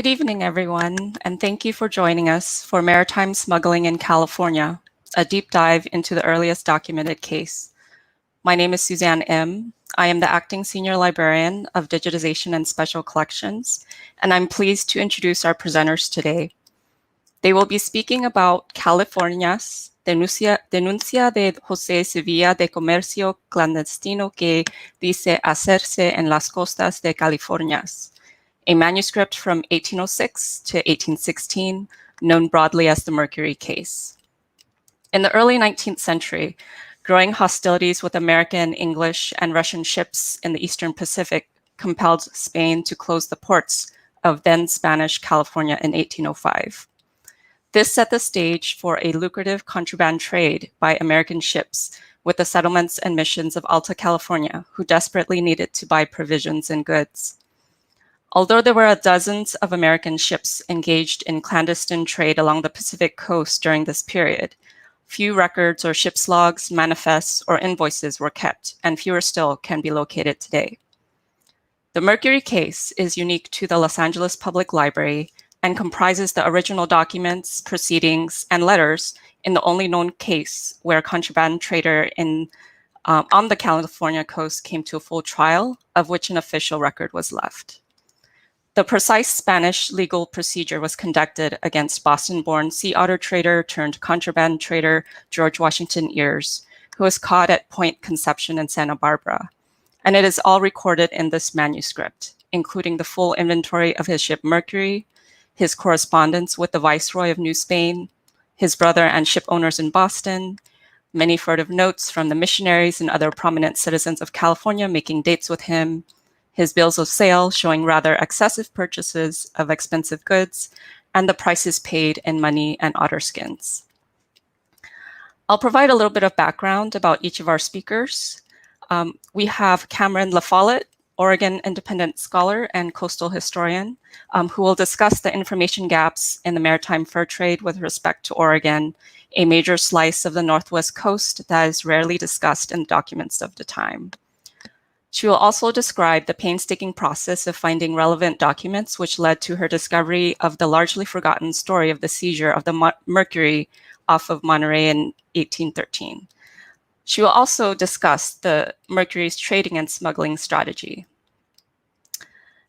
Good evening, everyone, and thank you for joining us for Maritime Smuggling in California, a deep dive into the earliest documented case. My name is Suzanne M. I am the Acting Senior Librarian of Digitization and Special Collections, and I'm pleased to introduce our presenters today. They will be speaking about California's denuncia de José Sevilla de comercio clandestino que dice hacerse en las costas de California, a manuscript from 1806 to 1816, known broadly as the Mercury Case. In the early 19th century, growing hostilities with American, English, and Russian ships in the Eastern Pacific compelled Spain to close the ports of then Spanish California in 1805. This set the stage for a lucrative contraband trade by American ships with the settlements and missions of Alta California, who desperately needed to buy provisions and goods. Although there were dozens of American ships engaged in clandestine trade along the Pacific coast during this period, few records or ship's logs, manifests, or invoices were kept, and fewer still can be located today. The Mercury Case is unique to the Los Angeles Public Library and comprises the original documents, proceedings, and letters in the only known case where a contraband trader on the California coast came to a full trial, of which an official record was left. The precise Spanish legal procedure was conducted against Boston-born sea otter trader turned contraband trader George Washington Ears, who was caught at Point Conception in Santa Barbara. And it is all recorded in this manuscript, including the full inventory of his ship Mercury, his correspondence with the Viceroy of New Spain, his brother and ship owners in Boston, many furtive notes from the missionaries and other prominent citizens of California making dates with him, his bills of sale showing rather excessive purchases of expensive goods, and the prices paid in money and otter skins. I'll provide a little bit of background about each of our speakers. We have Cameron LaFollette, Oregon independent scholar and coastal historian, who will discuss the information gaps in the maritime fur trade with respect to Oregon, a major slice of the Northwest coast that is rarely discussed in documents of the time. She will also describe the painstaking process of finding relevant documents which led to her discovery of the largely forgotten story of the seizure of the Mercury off of Monterey in 1813. She will also discuss the Mercury's trading and smuggling strategy.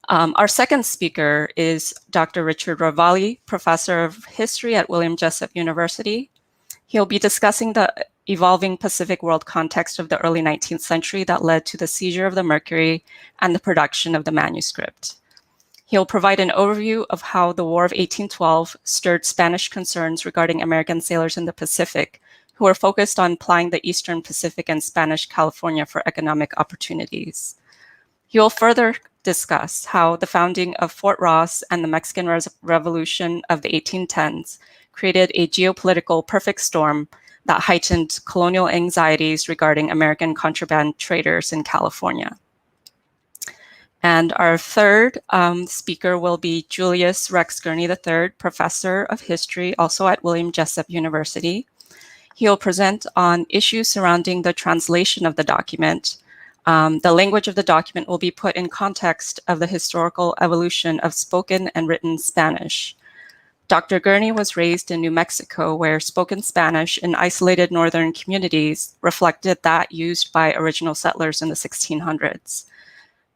Our second speaker is Dr. Richard Ravalli, professor of history at William Jessup University. He'll be discussing the evolving Pacific world context of the early 19th century that led to the seizure of the Mercury and the production of the manuscript. He'll provide an overview of how the War of 1812 stirred Spanish concerns regarding American sailors in the Pacific, who were focused on plying the Eastern Pacific and Spanish California for economic opportunities. He will further discuss how the founding of Fort Ross and the Mexican Revolution of the 1810s created a geopolitical perfect storm that heightened colonial anxieties regarding American contraband traders in California. And our third speaker will be Julius Rex Gurney III, professor of history, also at William Jessup University. He'll present on issues surrounding the translation of the document. The language of the document will be put in context of the historical evolution of spoken and written Spanish. Dr. Gurney was raised in New Mexico, where spoken Spanish in isolated northern communities reflected that used by original settlers in the 1600s.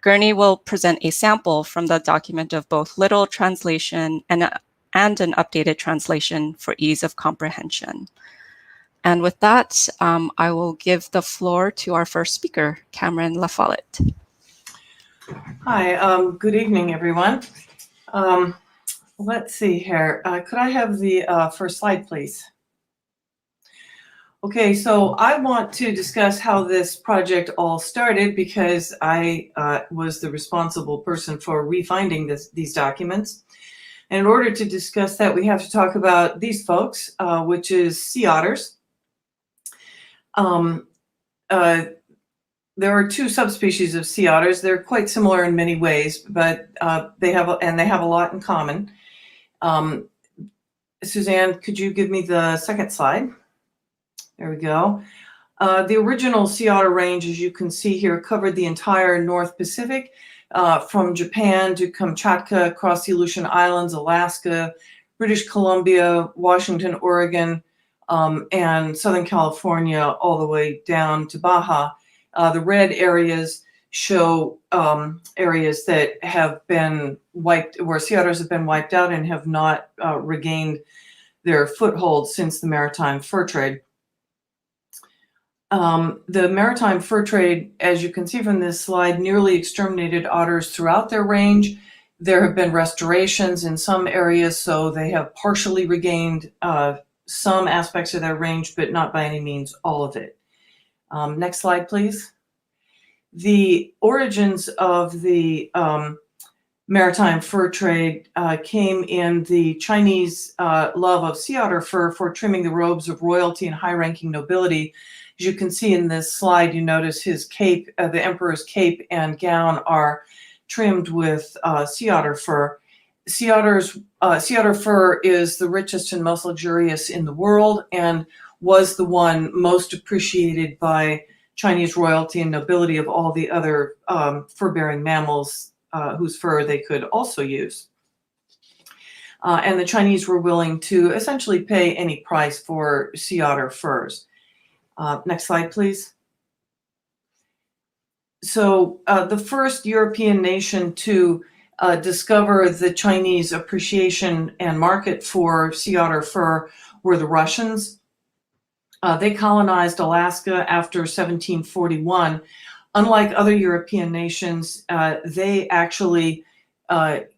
Gurney will present a sample from the document of both literal translation and an updated translation for ease of comprehension. And with that, I will give the floor to our first speaker, Cameron LaFollette. Hi, good evening, everyone. Let's see here. Could I have the first slide, please? Okay, so I want to discuss how this project all started because I was the responsible person for refinding these documents. And in order to discuss that, we have to talk about these folks, which is sea otters. There are two subspecies of sea otters. They're quite similar in many ways, but they have a lot in common. Suzanne, could you give me the second slide? There we go. The original sea otter range, as you can see here, covered the entire North Pacific. from Japan to Kamchatka, across the Aleutian Islands, Alaska, British Columbia, Washington, Oregon, and Southern California, all the way down to Baja. The red areas show areas that have been wiped, where sea otters have been wiped out and have not regained their foothold since the maritime fur trade. The maritime fur trade, as you can see from this slide, nearly exterminated otters throughout their range. There have been restorations in some areas, so they have partially regained some aspects of their range, but not by any means all of it. Next slide, please. The origins of the maritime fur trade came in the Chinese love of sea otter fur for trimming the robes of royalty and high-ranking nobility. As you can see in this slide, you notice his cape, the emperor's cape and gown are trimmed with sea otter fur. Sea otter fur is the richest and most luxurious in the world and was the one most appreciated by Chinese royalty and nobility of all the other fur-bearing mammals whose fur they could also use. And the Chinese were willing to essentially pay any price for sea otter furs. Next slide, please. So the first European nation to discover the Chinese appreciation and market for sea otter fur were the Russians. They colonized Alaska after 1741. Unlike other European nations, they actually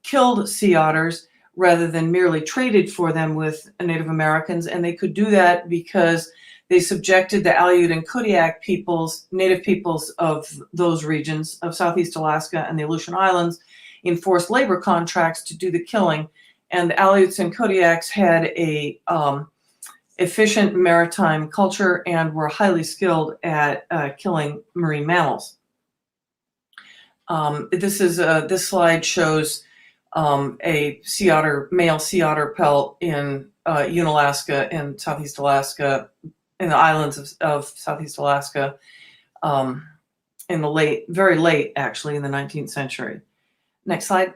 killed sea otters rather than merely traded for them with Native Americans, and they could do that because they subjected the Aleut and Kodiak peoples, native peoples of those regions of Southeast Alaska and the Aleutian Islands, in forced labor contracts to do the killing. And the Aleuts and Kodiaks had a efficient maritime culture and were highly skilled at killing marine mammals. This slide shows a male sea otter pelt in Unalaska and Southeast Alaska, in the islands of Southeast Alaska, in the very late, actually, in the 19th century. Next slide.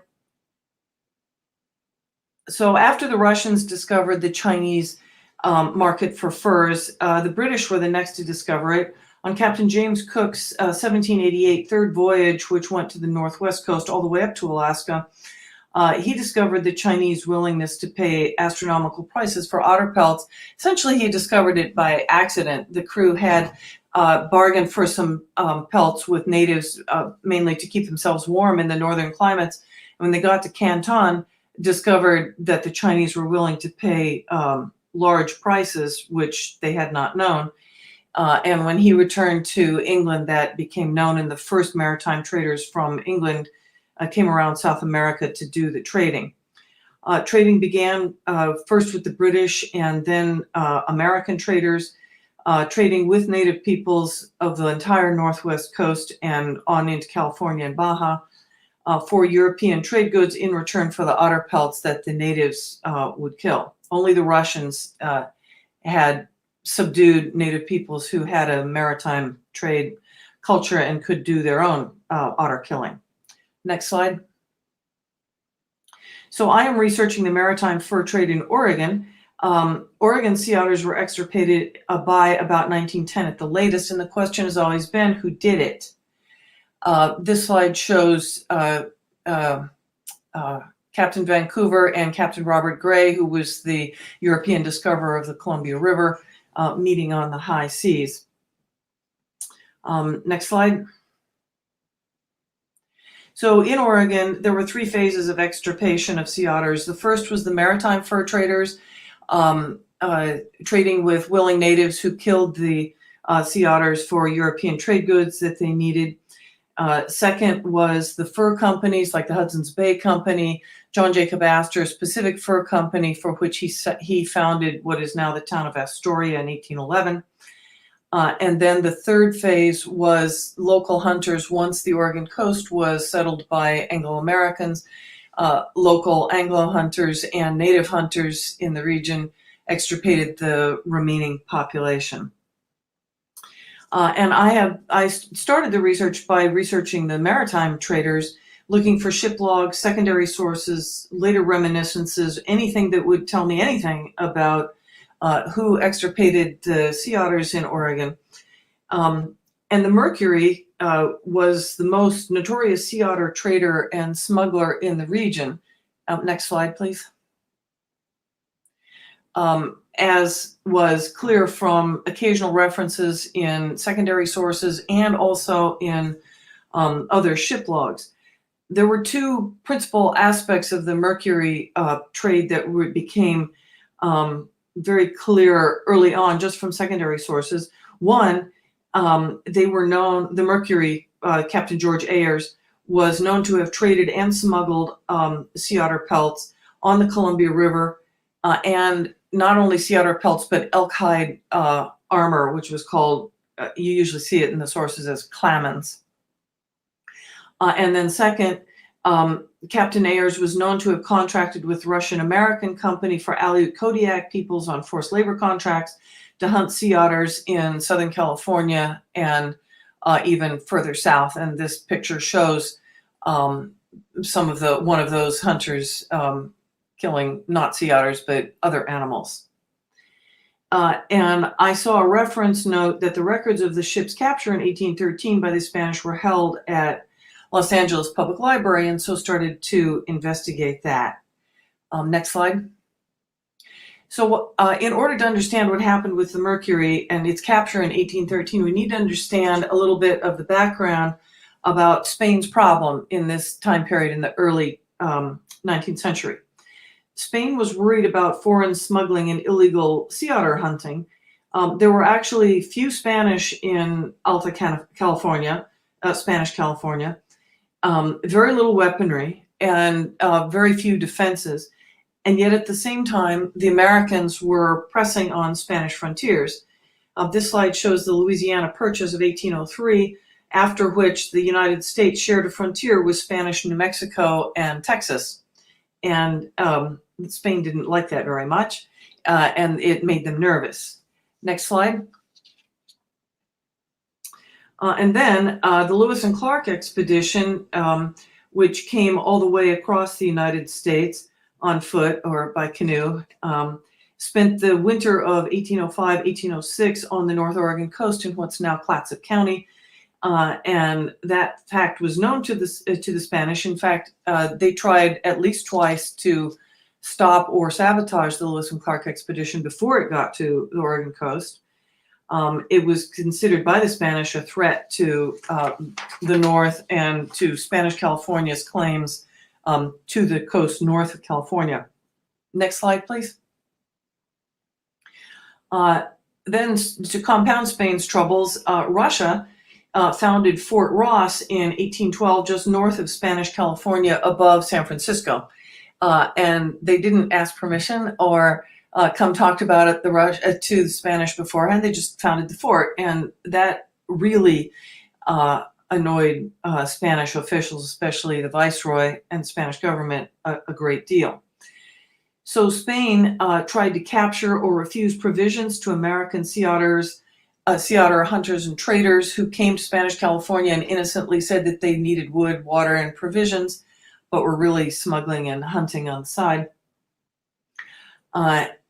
So after the Russians discovered the Chinese market for furs, the British were the next to discover it. On Captain James Cook's 1788 third voyage, which went to the northwest coast all the way up to Alaska, he discovered the Chinese willingness to pay astronomical prices for otter pelts. Essentially, he discovered it by accident. The crew had bargained for some pelts with natives, mainly to keep themselves warm in the northern climates. And when they got to Canton, discovered that the Chinese were willing to pay large prices, which they had not known. And when he returned to England, that became known, and the first maritime traders from England came around South America to do the trading. Trading began first with the British and then American traders, trading with native peoples of the entire northwest coast and on into California and Baja for European trade goods in return for the otter pelts that the natives would kill. Only the Russians had subdued native peoples who had a maritime trade culture and could do their own otter killing. Next slide. So I am researching the maritime fur trade in Oregon. Oregon sea otters were extirpated by about 1910 at the latest, and the question has always been, who did it? This slide shows Captain Vancouver and Captain Robert Gray, who was the European discoverer of the Columbia River, meeting on the high seas. Next slide. So in Oregon, there were three phases of extirpation of sea otters. The first was the maritime fur traders, trading with willing natives who killed the sea otters for European trade goods that they needed. Second was the fur companies like the Hudson's Bay Company, John Jacob Astor's Pacific Fur Company, for which he founded what is now the town of Astoria in 1811. And then the third phase was local hunters. Once the Oregon coast was settled by Anglo-Americans, local Anglo hunters and native hunters in the region extirpated the remaining population. And I started the research by researching the maritime traders, looking for ship logs, secondary sources, later reminiscences, anything that would tell me anything about who extirpated the sea otters in Oregon. And the Mercury was the most notorious sea otter trader and smuggler in the region. Next slide, please. As was clear from occasional references in secondary sources and also in other ship logs. There were two principal aspects of the Mercury trade that became very clear early on just from secondary sources. One, they were known, the Mercury, Captain George Ayers, was known to have traded and smuggled sea otter pelts on the Columbia River, and not only sea otter pelts, but elk hide armor, which was called, you usually see it in the sources as clamens. And then second, Captain Ayers was known to have contracted with Russian-American company for Aleut Kodiak peoples on forced labor contracts to hunt sea otters in Southern California and even further south. And this picture shows one of those hunters killing not sea otters, but other animals. And I saw a reference note that the records of the ship's capture in 1813 by the Spanish were held at Los Angeles Public Library, and so started to investigate that. Next slide. So in order to understand what happened with the Mercury and its capture in 1813, we need to understand a little bit of the background about Spain's problem in this time period in the early 19th century. Spain was worried about foreign smuggling and illegal sea otter hunting. There were actually few Spanish in Alta California, Spanish California, very little weaponry, and very few defenses. And yet at the same time, the Americans were pressing on Spanish frontiers. This slide shows the Louisiana Purchase of 1803, after which the United States shared a frontier with Spanish New Mexico and Texas. And Spain didn't like that very much, and it made them nervous. Next slide. And then the Lewis and Clark expedition, which came all the way across the United States on foot or by canoe, spent the winter of 1805-1806 on the North Oregon coast in what's now Clatsop County. And that fact was known to the Spanish. In fact, they tried at least twice to stop or sabotage the Lewis and Clark expedition before it got to the Oregon coast. It was considered by the Spanish a threat to the North and to Spanish California's claims to the coast north of California. Next slide, please. Then to compound Spain's troubles, Russia founded Fort Ross in 1812, just north of Spanish California, above San Francisco. And they didn't ask permission or come talk about it to the Spanish beforehand. They just founded the fort, and that really annoyed Spanish officials, especially the viceroy and the Spanish government, a great deal. So Spain tried to capture or refuse provisions to American sea otter hunters and traders who came to Spanish California and innocently said that they needed wood, water, and provisions, but were really smuggling and hunting on the side.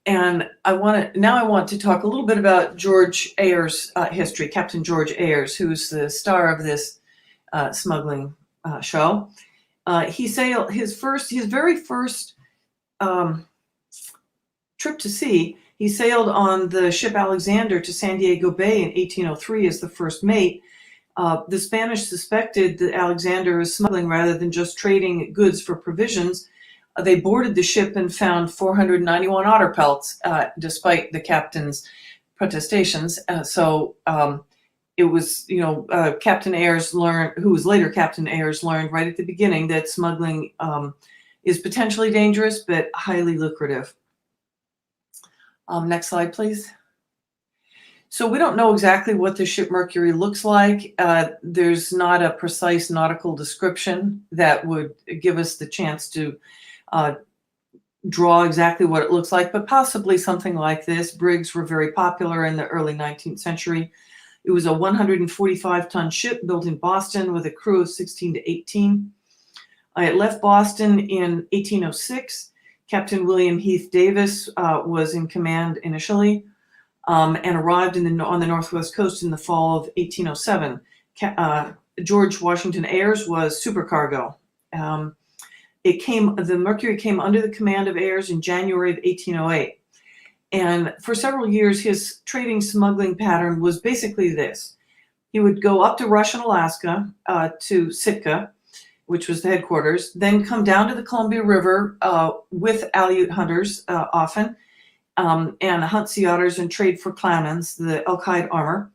And I want to talk a little bit about George Ayers' history, Captain George Ayers, who's the star of this smuggling show. He sailed his very first trip to sea. He sailed on the ship Alexander to San Diego Bay in 1803 as the first mate. The Spanish suspected that Alexander was smuggling rather than just trading goods for provisions. They boarded the ship and found 491 otter pelts, despite the captain's protestations. It was, Captain Ayers who was later Captain Ayers, learned right at the beginning that smuggling is potentially dangerous, but highly lucrative. Next slide, please. So we don't know exactly what the ship Mercury looks like. There's not a precise nautical description that would give us the chance to draw exactly what it looks like, but possibly something like this. Brigs were very popular in the early 19th century. It was a 145-ton ship built in Boston with a crew of 16 to 18. It left Boston in 1806. Captain William Heath Davis was in command initially, and arrived on the northwest coast in the fall of 1807. George Washington Ayers was supercargo. The Mercury came under the command of Ayers in January of 1808. And for several years, his trading smuggling pattern was basically this. He would go up to Russian Alaska, to Sitka, which was the headquarters, then come down to the Columbia River with Aleut hunters often, and hunt sea otters and trade for clownins, the elk-hide armor,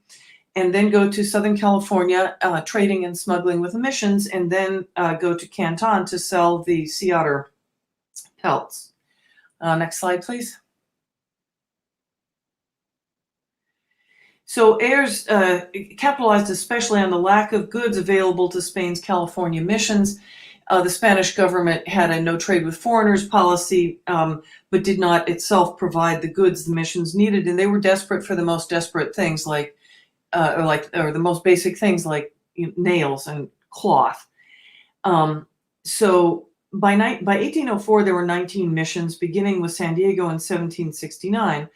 and then go to Southern California, trading and smuggling with emissions, and then go to Canton to sell the sea otter pelts. Next slide, please. So Ayers capitalized especially on the lack of goods available to Spain's California missions. The Spanish government had a no trade with foreigners policy, but did not itself provide the goods the missions needed, and they were desperate for the most desperate things or the most basic things like nails and cloth. So by 1804, there were 19 missions, beginning with San Diego in 1769.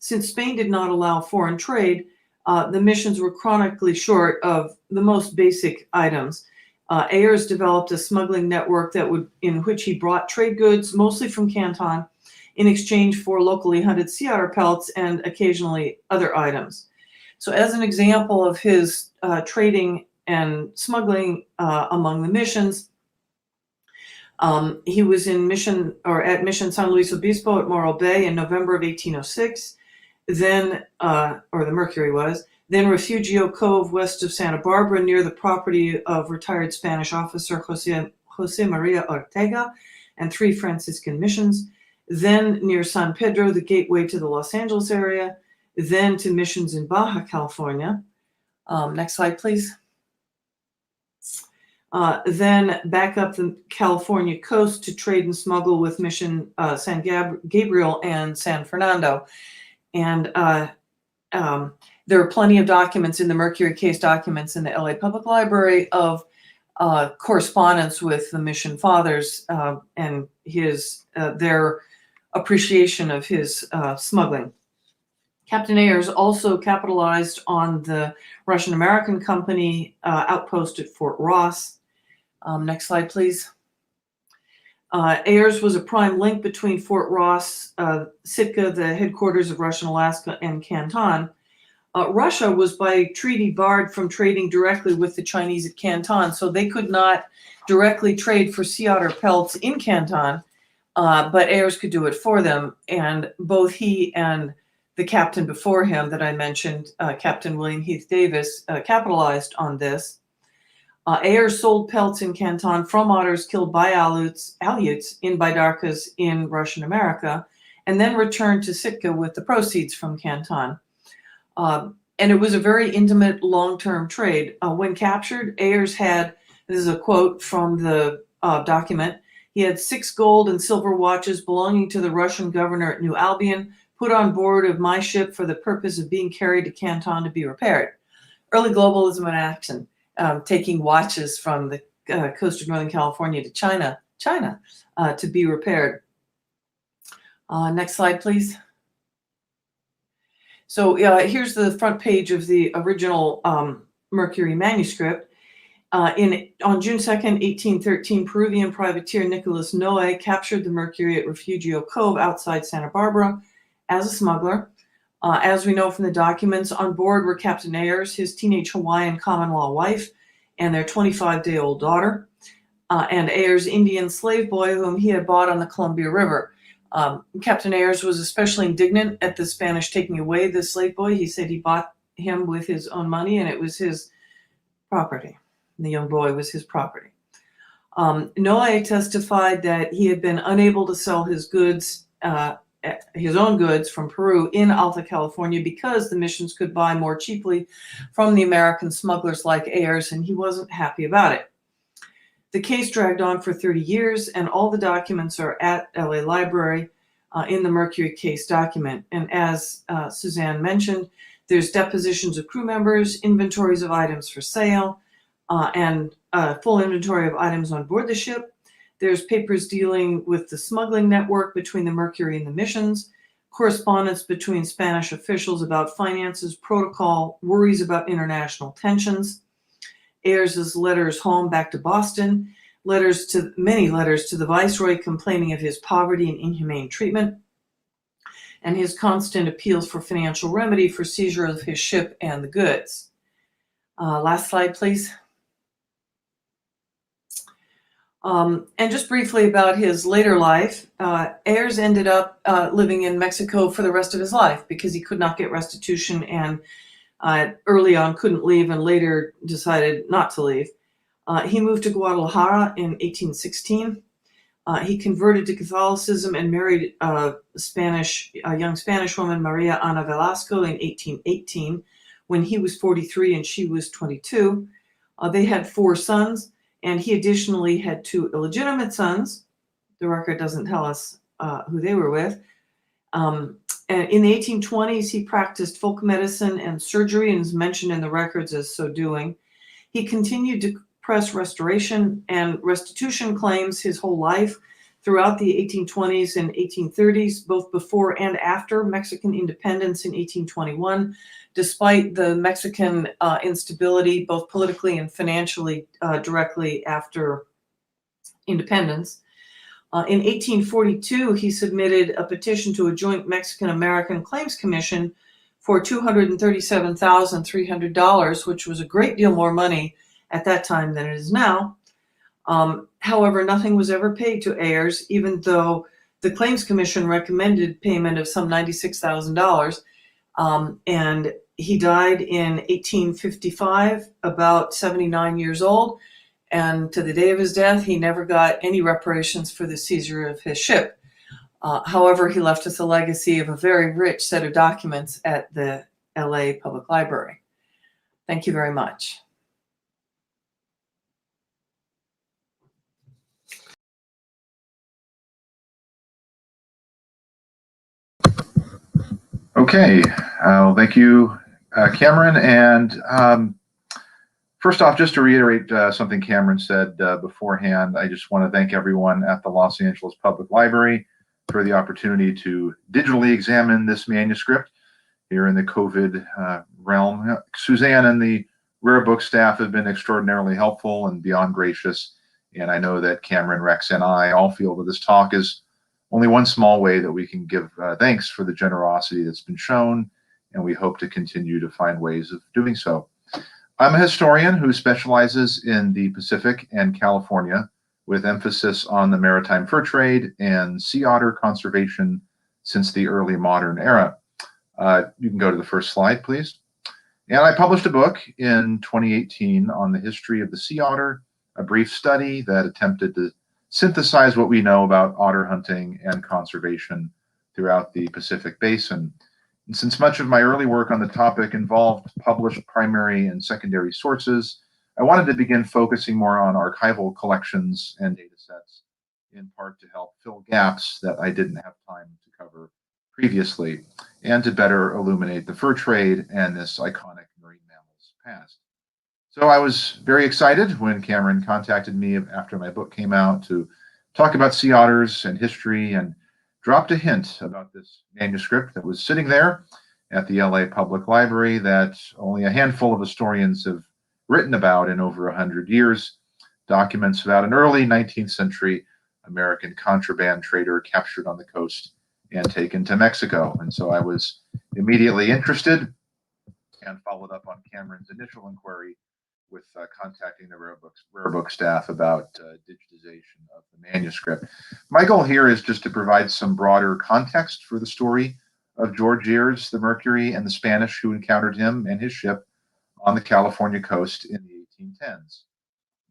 Since Spain did not allow foreign trade, the missions were chronically short of the most basic items. Ayers developed a smuggling network in which he brought trade goods, mostly from Canton, in exchange for locally hunted sea otter pelts and occasionally other items. So as an example of his trading and smuggling among the missions, he was at Mission San Luis Obispo at Morro Bay in November of 1806. Then the Mercury was, then Refugio Cove west of Santa Barbara near the property of retired Spanish officer Jose Maria Ortega and 3 Franciscan missions, then near San Pedro, the gateway to the Los Angeles area, then to missions in Baja California. Next slide, please. Then back up the California coast to trade and smuggle with Mission San Gabriel and San Fernando. And there are plenty of documents in the Mercury Case documents in the LA Public Library of correspondence with the mission fathers and their appreciation of his smuggling. Captain Ayers also capitalized on the Russian-American Company outpost at Fort Ross. Next slide, please. Ayers was a prime link between Fort Ross, Sitka, the headquarters of Russian Alaska, and Canton. Russia was by treaty barred from trading directly with the Chinese at Canton, so they could not directly trade for sea otter pelts in Canton, but Ayers could do it for them. And both he and the captain before him that I mentioned, Captain William Heath Davis, capitalized on this. Ayers sold pelts in Canton from otters killed by Aleuts in bidarkas in Russian America, and then returned to Sitka with the proceeds from Canton. And it was a very intimate, long-term trade. When captured, Ayers had, this is a quote from the document, he had 6 gold and silver watches belonging to the Russian governor at New Albion, put on board of my ship for the purpose of being carried to Canton to be repaired. Early globalism in action. Taking watches from the coast of Northern California to China to be repaired. Next slide, please. So here's the front page of the original Mercury manuscript. On June 2nd, 1813, Peruvian privateer Nicholas Noe captured the Mercury at Refugio Cove outside Santa Barbara as a smuggler. As we know from the documents, on board were Captain Ayers, his teenage Hawaiian common-law wife, and their 25-day-old daughter, and Ayers' Indian slave boy, whom he had bought on the Columbia River. Captain Ayers was especially indignant at the Spanish taking away the slave boy. He said he bought him with his own money, and it was his property. The young boy was his property. Noe testified that he had been unable to sell his goods, his own goods from Peru in Alta California because the missions could buy more cheaply from the American smugglers like Ayers, and he wasn't happy about it. The case dragged on for 30 years, and all the documents are at LA Library in the Mercury Case document. And as Suzanne mentioned, there's depositions of crew members, inventories of items for sale, and full inventory of items on board the ship, There's papers dealing with the smuggling network between the Mercury and the missions, correspondence between Spanish officials about finances, protocol, worries about international tensions, Ayers' letters home back to Boston, many letters to the Viceroy complaining of his poverty and inhumane treatment, and his constant appeals for financial remedy for seizure of his ship and the goods. Last slide, please. And just briefly about his later life, Ayers ended up living in Mexico for the rest of his life because he could not get restitution and early on couldn't leave and later decided not to leave. He moved to Guadalajara in 1816. He converted to Catholicism and married a young Spanish woman, Maria Ana Velasco, in 1818 when he was 43 and she was 22. They had 4 sons. And he additionally had 2 illegitimate sons. The record doesn't tell us who they were with. And in the 1820s, he practiced folk medicine and surgery and is mentioned in the records as so doing. He continued to press restoration and restitution claims his whole life throughout the 1820s and 1830s, both before and after Mexican independence in 1821. Despite the Mexican instability, both politically and financially, directly after independence. In 1842, he submitted a petition to a joint Mexican-American Claims Commission for $237,300, which was a great deal more money at that time than it is now. However, nothing was ever paid to Ayers, even though the Claims Commission recommended payment of some $96,000. And he died in 1855, about 79 years old, and to the day of his death, he never got any reparations for the seizure of his ship. However, he left us a legacy of a very rich set of documents at the LA Public Library. Thank you very much. Okay, thank you, Cameron. And first off, just to reiterate something Cameron said beforehand, I just want to thank everyone at the Los Angeles Public Library for the opportunity to digitally examine this manuscript here in the COVID realm. Suzanne and the Rare Book staff have been extraordinarily helpful and beyond gracious. And I know that Cameron, Rex, and I all feel that this talk is only one small way that we can give thanks for the generosity that's been shown, and we hope to continue to find ways of doing so. I'm a historian who specializes in the Pacific and California, with emphasis on the maritime fur trade and sea otter conservation since the early modern era. You can go to the first slide, please. And I published a book in 2018 on the history of the sea otter, a brief study that attempted to synthesize what we know about otter hunting and conservation throughout the Pacific Basin. And since much of my early work on the topic involved published primary and secondary sources, I wanted to begin focusing more on archival collections and data sets, in part to help fill gaps that I didn't have time to cover previously, and to better illuminate the fur trade and this iconic marine mammal's past. So I was very excited when Cameron contacted me after my book came out to talk about sea otters and history, and dropped a hint about this manuscript that was sitting there at the LA Public Library that only a handful of historians have written about in over 100 years, documents about an early 19th century American contraband trader captured on the coast and taken to Mexico. And so I was immediately interested and followed up on Cameron's initial inquiry with contacting the Rare Book staff about digitization of the manuscript. My goal here is just to provide some broader context for the story of George Ayers, the Mercury, and the Spanish who encountered him and his ship on the California coast in the 1810s.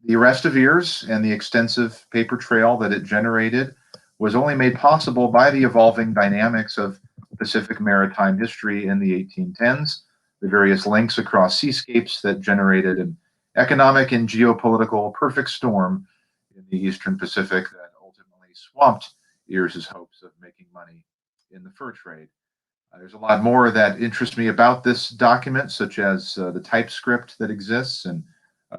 The arrest of Ayers and the extensive paper trail that it generated was only made possible by the evolving dynamics of Pacific maritime history in the 1810s, the various links across seascapes that generated an economic and geopolitical perfect storm in the Eastern Pacific that ultimately swamped Ayers' hopes of making money in the fur trade. There's a lot more that interests me about this document, such as the typescript that exists and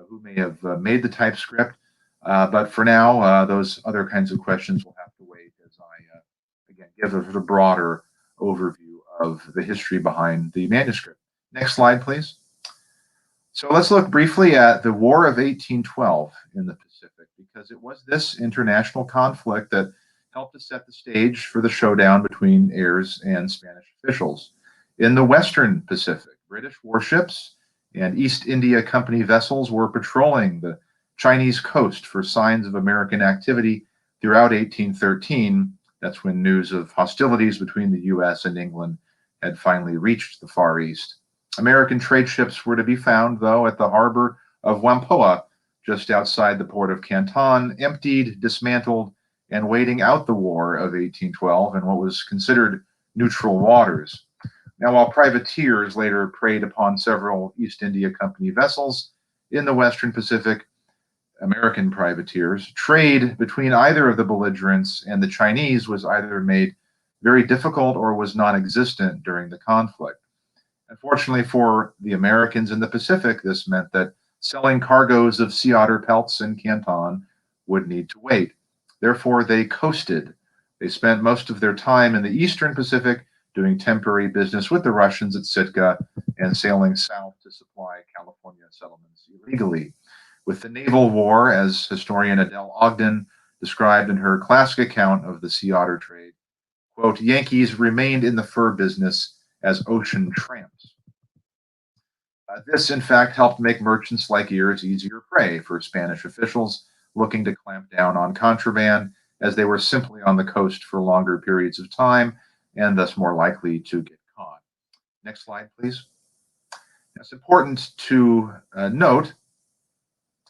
who may have made the typescript. But for now, those other kinds of questions will have to wait as I, again, give a broader overview of the history behind the manuscript. Next slide, please. So let's look briefly at the War of 1812 in the Pacific, because it was this international conflict that helped to set the stage for the showdown between Ayers and Spanish officials. In the Western Pacific, British warships and East India Company vessels were patrolling the Chinese coast for signs of American activity throughout 1813. That's when news of hostilities between the U.S. and England had finally reached the Far East. American trade ships were to be found, though, at the harbor of Whampoa, just outside the port of Canton, emptied, dismantled, and waiting out the War of 1812 in what was considered neutral waters. Now, while privateers later preyed upon several East India Company vessels in the Western Pacific, American privateers, trade between either of the belligerents and the Chinese was either made very difficult or was non-existent during the conflict. Unfortunately for the Americans in the Pacific, this meant that selling cargoes of sea otter pelts in Canton would need to wait. Therefore, they coasted. They spent most of their time in the Eastern Pacific doing temporary business with the Russians at Sitka and sailing south to supply California settlements illegally. With the naval war, as historian Adele Ogden described in her classic account of the sea otter trade, quote, Yankees remained in the fur business as ocean tramps. This, in fact, helped make merchants like Ayers easier prey for Spanish officials looking to clamp down on contraband, as they were simply on the coast for longer periods of time and thus more likely to get caught. Next slide, please. It's important to note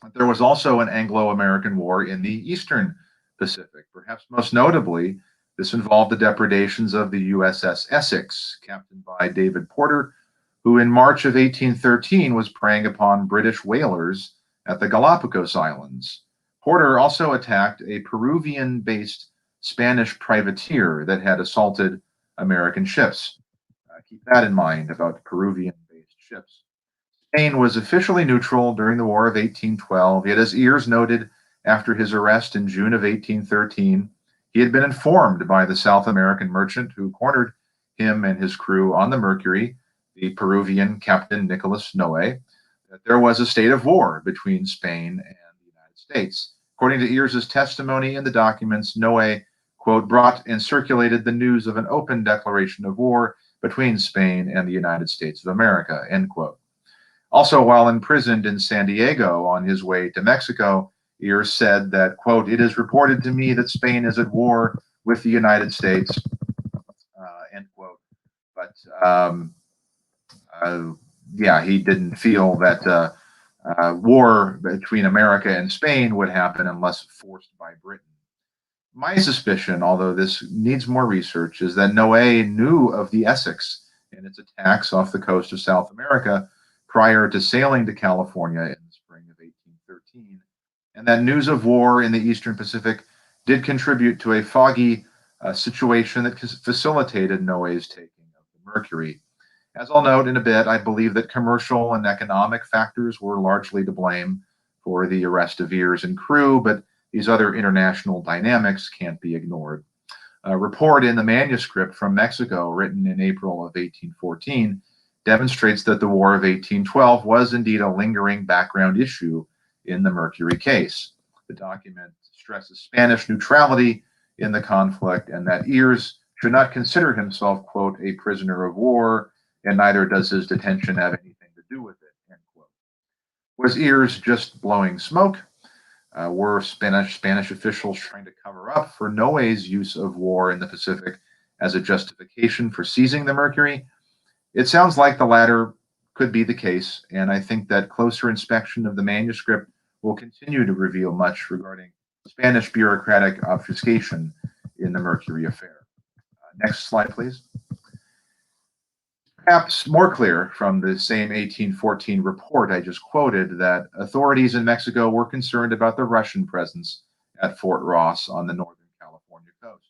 that there was also an Anglo-American war in the Eastern Pacific. Perhaps most notably, this involved the depredations of the USS Essex, captained by David Porter, who in March of 1813 was preying upon British whalers at the Galapagos Islands. Porter also attacked a Peruvian-based Spanish privateer that had assaulted American ships. Keep that in mind about Peruvian-based ships. Spain was officially neutral during the War of 1812, yet as Ayers noted after his arrest in June of 1813, he had been informed by the South American merchant who cornered him and his crew on the Mercury, the Peruvian Captain Nicholas Noe, that there was a state of war between Spain and the United States. According to Ayers' testimony in the documents, Noe, quote, brought and circulated the news of an open declaration of war between Spain and the United States of America, end quote. Also, while imprisoned in San Diego on his way to Mexico, Ayers said that, quote, it is reported to me that Spain is at war with the United States, end quote. But yeah, he didn't feel that war between America and Spain would happen unless forced by Britain. My suspicion, although this needs more research, is that Noe knew of the Essex and its attacks off the coast of South America prior to sailing to California in the spring of 1813, and that news of war in the Eastern Pacific did contribute to a foggy situation that facilitated Noe's taking of the Mercury. As I'll note in a bit, I believe that commercial and economic factors were largely to blame for the arrest of Ayers and crew, but these other international dynamics can't be ignored. A report in the manuscript from Mexico, written in April of 1814, demonstrates that the War of 1812 was indeed a lingering background issue in the Mercury case. The document stresses Spanish neutrality in the conflict and that Ayers should not consider himself, quote, a prisoner of war, and neither does his detention have anything to do with it, end quote. Was Ayers just blowing smoke? Were Spanish officials trying to cover up for Noe's use of war in the Pacific as a justification for seizing the Mercury? It sounds like the latter could be the case, and I think that closer inspection of the manuscript will continue to reveal much regarding Spanish bureaucratic obfuscation in the Mercury affair. Next slide, please. Perhaps more clear from the same 1814 report I just quoted that authorities in Mexico were concerned about the Russian presence at Fort Ross on the northern California coast.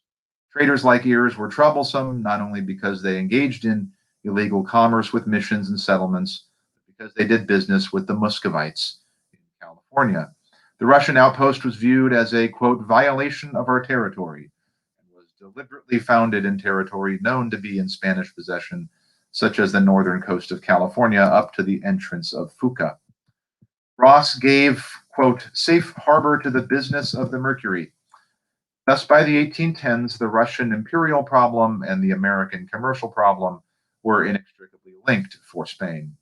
Traders like Ayers were troublesome, not only because they engaged in illegal commerce with missions and settlements, but because they did business with the Muscovites in California. The Russian outpost was viewed as a, quote, violation of our territory, and was deliberately founded in territory known to be in Spanish possession, such as the northern coast of California up to the entrance of Fuca. Ross gave, quote, safe harbor to the business of the Mercury. Thus, by the 1810s, the Russian imperial problem and the American commercial problem were inextricably linked for Spain.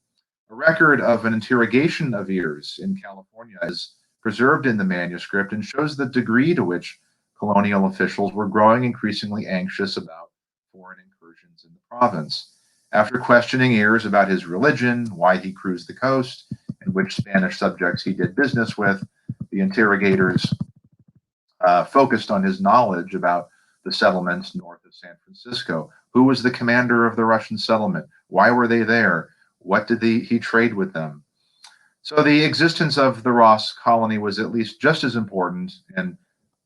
A record of an interrogation of ears in California is preserved in the manuscript and shows the degree to which colonial officials were growing increasingly anxious about foreign incursions in the province. After questioning Ears about his religion, why he cruised the coast, and which Spanish subjects he did business with, the interrogators focused on his knowledge about the settlements north of San Francisco. Who was the commander of the Russian settlement? Why were they there? What did he trade with them? So the existence of the Ross colony was at least just as important, and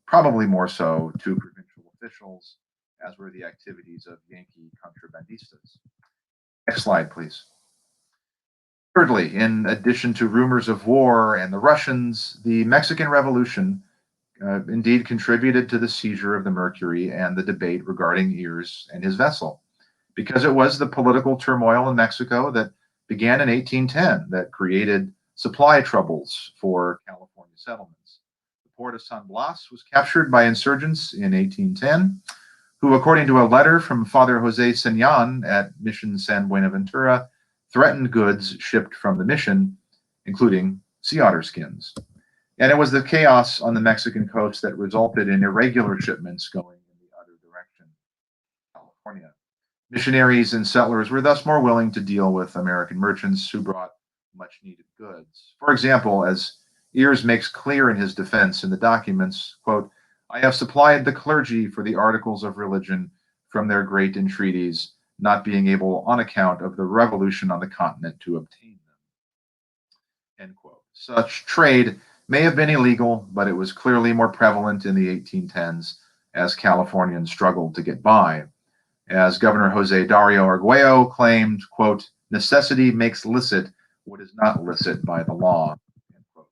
probably more so, to provincial officials as were the activities of Yankee contrabandistas. Next slide, please. Thirdly, in addition to rumors of war and the Russians, the Mexican Revolution indeed contributed to the seizure of the Mercury and the debate regarding Ears and his vessel, because it was the political turmoil in Mexico that began in 1810 that created supply troubles for California settlements. The port of San Blas was captured by insurgents in 1810, who, according to a letter from Father Jose Señan at Mission San Buenaventura, threatened goods shipped from the mission, including sea otter skins. And it was the chaos on the Mexican coast that resulted in irregular shipments going in the other direction, California. Missionaries and settlers were thus more willing to deal with American merchants who brought much needed goods. For example, as Ears makes clear in his defense in the documents, quote, I have supplied the clergy for the articles of religion from their great entreaties, not being able on account of the revolution on the continent to obtain them. End quote. Such trade may have been illegal, but it was clearly more prevalent in the 1810s as Californians struggled to get by. As Governor Jose Dario Arguello claimed, quote, necessity makes licit what is not licit by the law. End quote.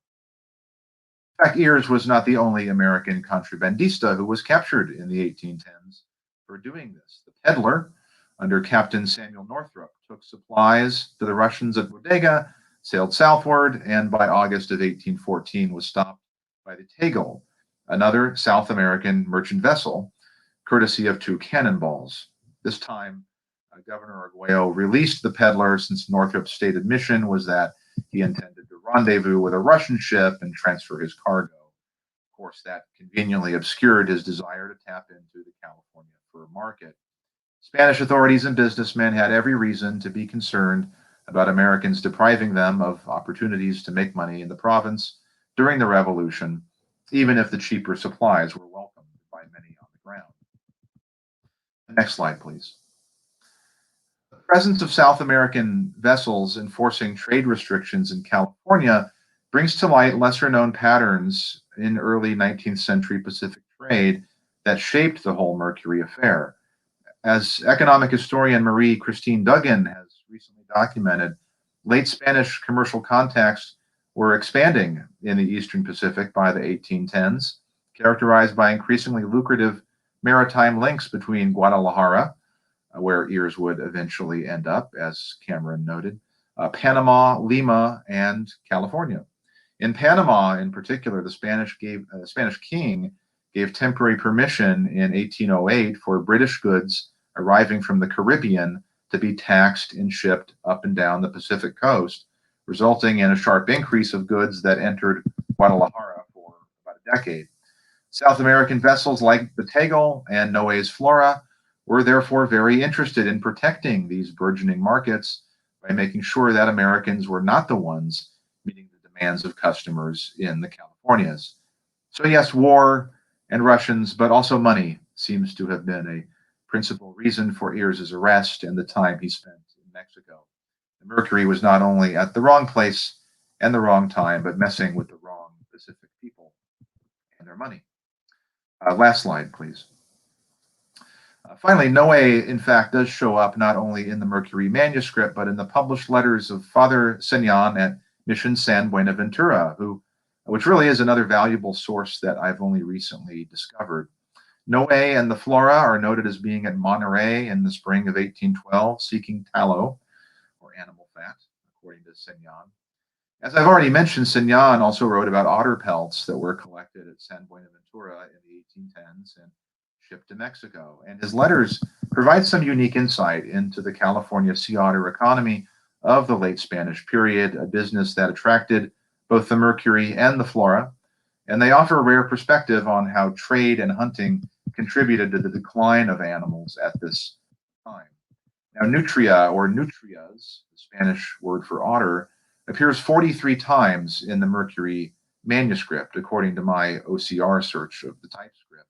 In fact, Ears was not the only American contrabandista who was captured in the 1810s for doing this. The peddler, under Captain Samuel Northrop, took supplies to the Russians at Bodega, sailed southward, and by August of 1814 was stopped by the Tegel, another South American merchant vessel, courtesy of 2 cannonballs. This time, Governor Arguello released the peddler since Northrop's stated mission was that he intended to rendezvous with a Russian ship and transfer his cargo. Of course, that conveniently obscured his desire to tap into the California fur market. Spanish authorities and businessmen had every reason to be concerned about Americans depriving them of opportunities to make money in the province during the Revolution, even if the cheaper supplies were welcomed by many on the ground. Next slide, please. The presence of South American vessels enforcing trade restrictions in California brings to light lesser-known patterns in early 19th century Pacific trade that shaped the whole Mercury affair. As economic historian Marie Christine Duggan has recently documented, late Spanish commercial contacts were expanding in the Eastern Pacific by the 1810s, characterized by increasingly lucrative maritime links between Guadalajara, where Ears would eventually end up, as Cameron noted, Panama, Lima, and California. In Panama, in particular, the Spanish king gave temporary permission in 1808 for British goods arriving from the Caribbean to be taxed and shipped up and down the Pacific coast, resulting in a sharp increase of goods that entered Guadalajara for about a decade. South American vessels like the Tegel and Noé's Flora were therefore very interested in protecting these burgeoning markets by making sure that Americans were not the ones meeting the demands of customers in the Californias. So yes, war and Russians, but also money seems to have been a principal reason for Ears' arrest and the time he spent in Mexico. The Mercury was not only at the wrong place and the wrong time, but messing with the wrong Pacific people and their money. Last slide, please. Finally, Noé, in fact, does show up not only in the Mercury manuscript, but in the published letters of Father Señan at Mission San Buenaventura, who which really is another valuable source that I've only recently discovered. Noe and the flora are noted as being at Monterey in the spring of 1812, seeking tallow, or animal fat, according to Signan. As I've already mentioned, Signan also wrote about otter pelts that were collected at San Buenaventura in the 1810s and shipped to Mexico. And his letters provide some unique insight into the California sea otter economy of the late Spanish period, a business that attracted both the Mercury and the flora. And they offer a rare perspective on how trade and hunting contributed to the decline of animals at this time. Now, nutria, or nutrias, the Spanish word for otter, appears 43 times in the Mercury manuscript, according to my OCR search of the typescript.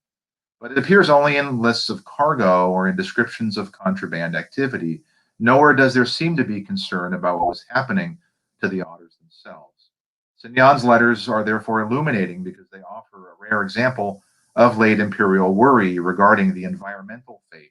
But it appears only in lists of cargo or in descriptions of contraband activity. Nowhere does there seem to be concern about what was happening to the otters themselves. Signan's letters are therefore illuminating because they offer a rare example of late imperial worry regarding the environmental fate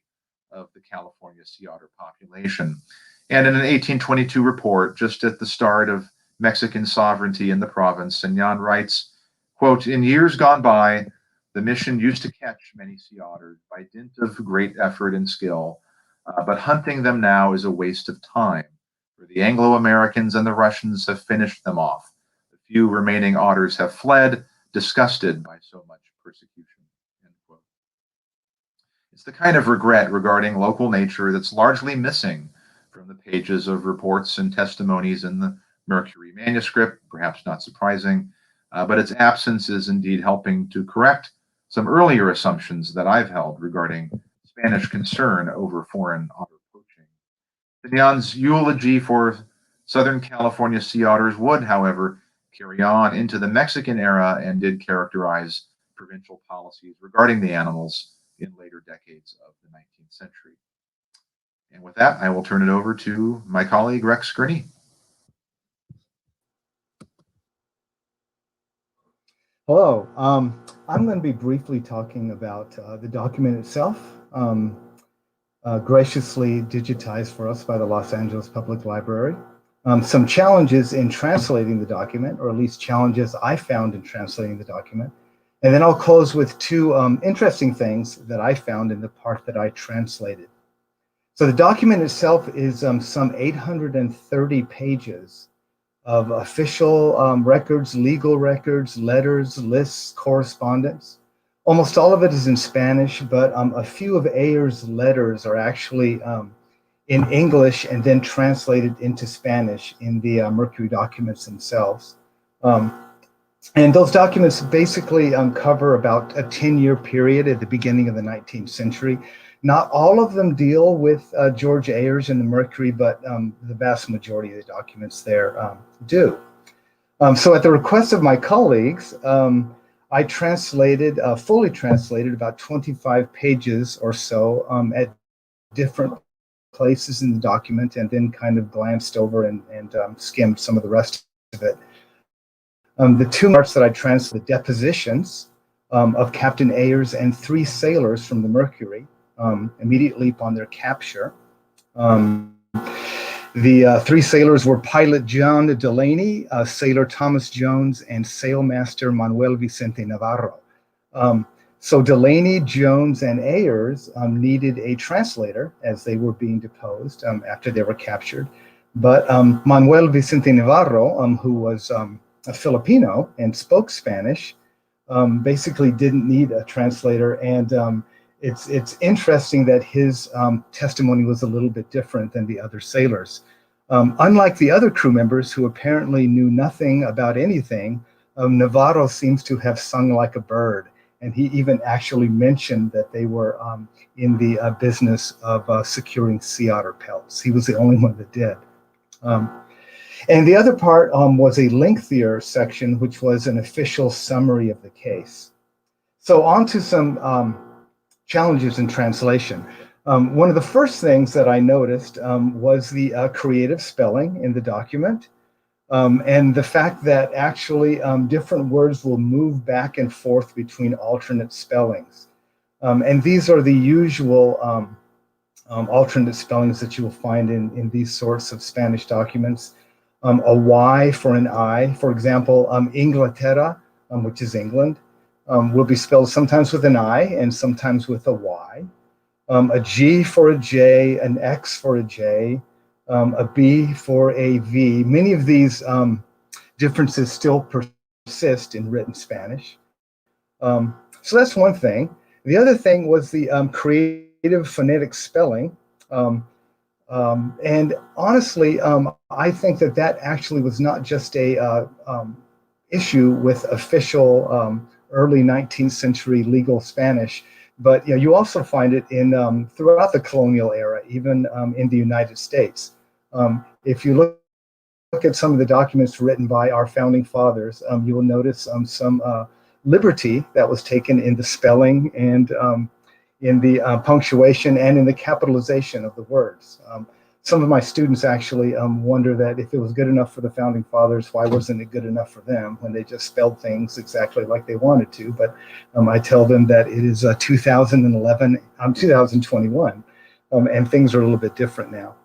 of the California sea otter population. And in an 1822 report, just at the start of Mexican sovereignty in the province, Signan writes, quote, "In years gone by, the mission used to catch many sea otters by dint of great effort and skill, but hunting them now is a waste of time, for the Anglo-Americans and the Russians have finished them off. The few remaining otters have fled, disgusted by so much persecution." End quote. It's the kind of regret regarding local nature that's largely missing from the pages of reports and testimonies in the Mercury manuscript, perhaps not surprising, but its absence is indeed helping to correct some earlier assumptions that I've held regarding Spanish concern over foreign otter poaching. Signan's eulogy for Southern California sea otters would, however, carry on into the Mexican era and did characterize provincial policies regarding the animals in later decades of the 19th century. And with that, I will turn it over to my colleague, Rex Gurney. Hello. I'm going to be briefly talking about the document itself, graciously digitized for us by the Los Angeles Public Library. Some challenges in translating the document, or at least challenges I found in translating the document. And then I'll close with two interesting things that I found in the part that I translated. So the document itself is some 830 pages of official records, legal records, letters, lists, correspondence. Almost all of it is in Spanish, but a few of Ayer's letters are actually in English and then translated into Spanish in the Mercury documents themselves. And those documents basically cover about a 10-year period at the beginning of the 19th century. Not all of them deal with George Ayers and the Mercury, but the vast majority of the documents there do. So at the request of my colleagues, I translated, fully translated about 25 pages or so at different places in the document, and then kind of glanced over and skimmed some of the rest of it. The two parts that I translated, the depositions of Captain Ayers and 3 sailors from the Mercury, immediately upon their capture. The 3 sailors were Pilot John Delaney, Sailor Thomas Jones, and Sailmaster Manuel Vicente Navarro. So Delaney, Jones, and Ayers needed a translator as they were being deposed after they were captured. But Manuel Vicente Navarro, who was a Filipino and spoke Spanish, basically didn't need a translator. And it's interesting that his testimony was a little bit different than the other sailors. Unlike the other crew members who apparently knew nothing about anything, Navarro seems to have sung like a bird. And he even actually mentioned that they were in the business of securing sea otter pelts. He was the only one that did. And the other part was a lengthier section, which was an official summary of the case. So on to some challenges in translation. One of the first things that I noticed was the creative spelling in the document, and the fact that actually different words will move back and forth between alternate spellings. And these are the usual alternate spellings that you will find in these sorts of Spanish documents. a Y for an I. For example, Inglaterra, which is England, will be spelled sometimes with an I and sometimes with a Y. A G for a J, an X for a J, a B for a V. Many of these differences still persist in written Spanish. So that's one thing. The other thing was the creative phonetic spelling. And honestly, I think that actually was not just a issue with official early 19th century legal Spanish, but you also find it in throughout the colonial era, even in the United States. If you look at some of the documents written by our founding fathers, you will notice some liberty that was taken in the spelling and in the punctuation and in the capitalization of the words. Some of my students actually wonder that if it was good enough for the founding fathers, why wasn't it good enough for them when they just spelled things exactly like they wanted to? But I tell them that it is 2011, 2021, and things are a little bit different now.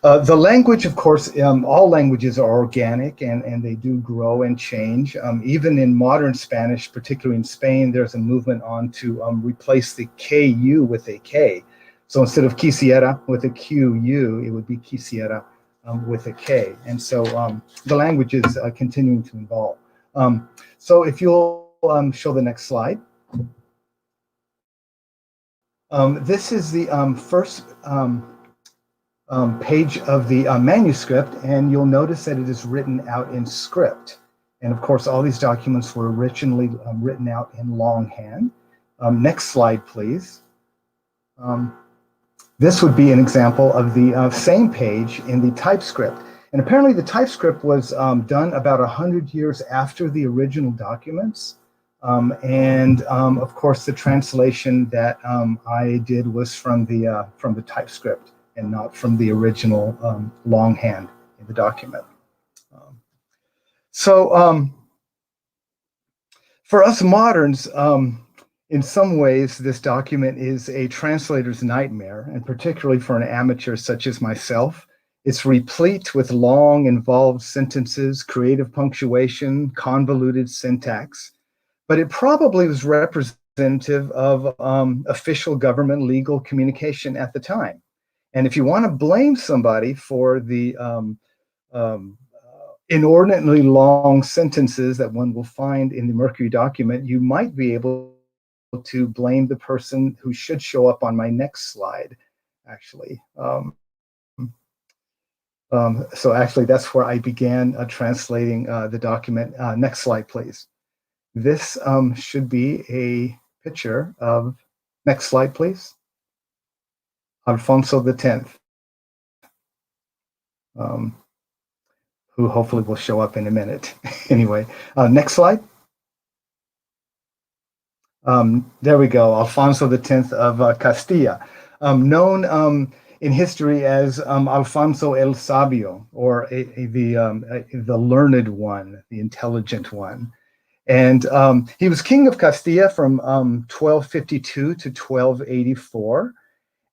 The language, of course, all languages are organic and they do grow and change. Even in modern Spanish, particularly in Spain, there's a movement on to replace the KU with a K. So instead of quisiera with a QU, it would be quisiera with a K. And so the language is continuing to evolve. So if you'll show the next slide. This is the first page of the manuscript, and you'll notice that it is written out in script. And of course, all these documents were originally written out in longhand. Next slide, please. This would be an example of the same page in the typescript. And apparently the typescript was done about 100 years after the original documents. Of course, the translation that I did was from the typescript and not from the original longhand in the document. For us moderns, in some ways, this document is a translator's nightmare, and particularly for an amateur such as myself. It's replete with long, involved sentences, creative punctuation, convoluted syntax, but it probably was representative of official government legal communication at the time. And if you want to blame somebody for the inordinately long sentences that one will find in the Mercury document, you might be able to blame the person who should show up on my next slide, actually. So actually, that's where I began translating the document. Next slide, please. This should be a picture of, next slide, please. Alfonso X, who hopefully will show up in a minute. Anyway, next slide. There we go, Alfonso X of Castile, known in history as Alfonso el Sabio, or the learned one, the intelligent one. And he was king of Castile from 1252 to 1284.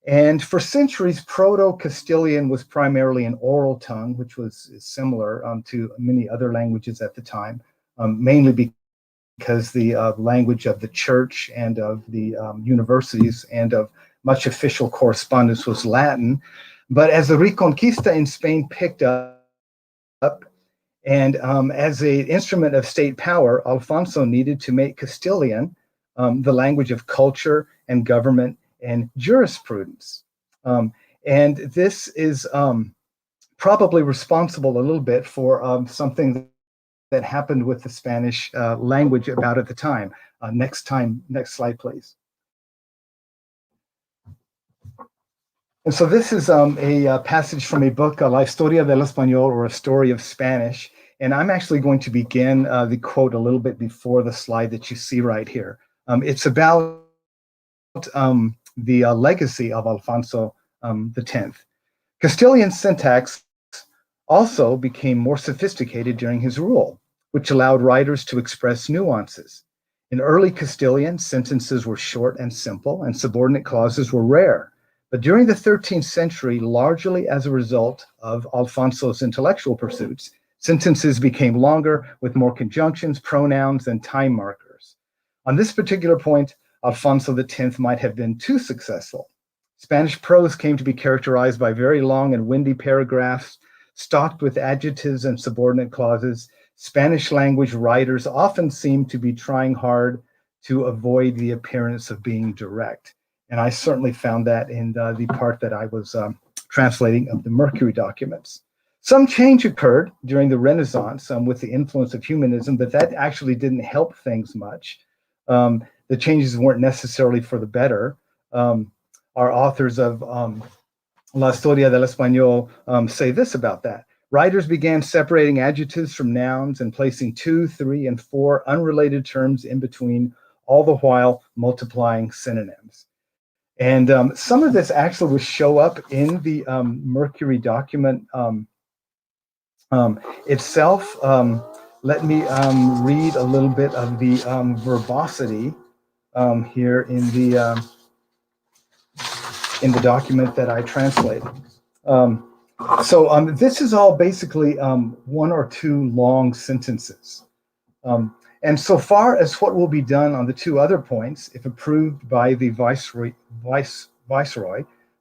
And for centuries, Proto-Castilian was primarily an oral tongue, which was similar to many other languages at the time, mainly because the language of the church and of the universities and of much official correspondence was Latin. But as the Reconquista in Spain picked up, and as an instrument of state power, Alfonso needed to make Castilian the language of culture and government and jurisprudence. And this is probably responsible a little bit for something that happened with the Spanish language about at the time. Next slide, please. And so this is a passage from a book, La Historia del Español, or A Story of Spanish. And I'm actually going to begin the quote a little bit before the slide that you see right here. It's about the legacy of Alfonso X. Castilian syntax also became more sophisticated during his rule, which allowed writers to express nuances. In early Castilian, sentences were short and simple, and subordinate clauses were rare. But during the 13th century, largely as a result of Alfonso's intellectual pursuits, sentences became longer with more conjunctions, pronouns, and time markers. On this particular point, Alfonso X might have been too successful. Spanish prose came to be characterized by very long and windy paragraphs, stocked with adjectives and subordinate clauses. Spanish language writers often seemed to be trying hard to avoid the appearance of being direct. And I certainly found that in the part that I was translating of the Mercury documents. Some change occurred during the Renaissance with the influence of humanism, but that actually didn't help things much. The changes weren't necessarily for the better. Our authors of La Historia del Español say this about that. Writers began separating adjectives from nouns and placing 2, 3, and 4 unrelated terms in between, all the while multiplying synonyms. And some of this actually will show up in the Mercury document itself. Let me read a little bit of the verbosity here in the document that I translated. So this is all basically 1 or 2 long sentences. And so far as what will be done on the 2 other points, if approved by the Viceroy,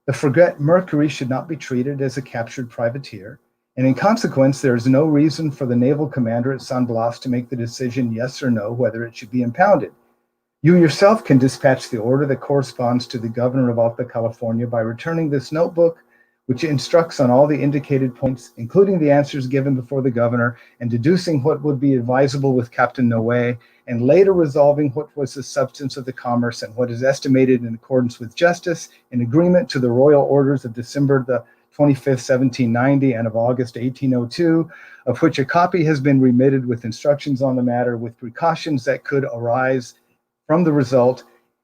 the frigate Mercury should not be treated as a captured privateer. And in consequence, there is no reason for the naval commander at San Blas to make the decision yes or no whether it should be impounded. You yourself can dispatch the order that corresponds to the governor of Alta California by returning this notebook, which instructs on all the indicated points, including the answers given before the governor, and deducing what would be advisable with Captain Noé, and later resolving what was the substance of the commerce and what is estimated in accordance with justice, in agreement to the royal orders of December the 25th, 1790, and of August 1802, of which a copy has been remitted with instructions on the matter, with precautions that could arise from the result,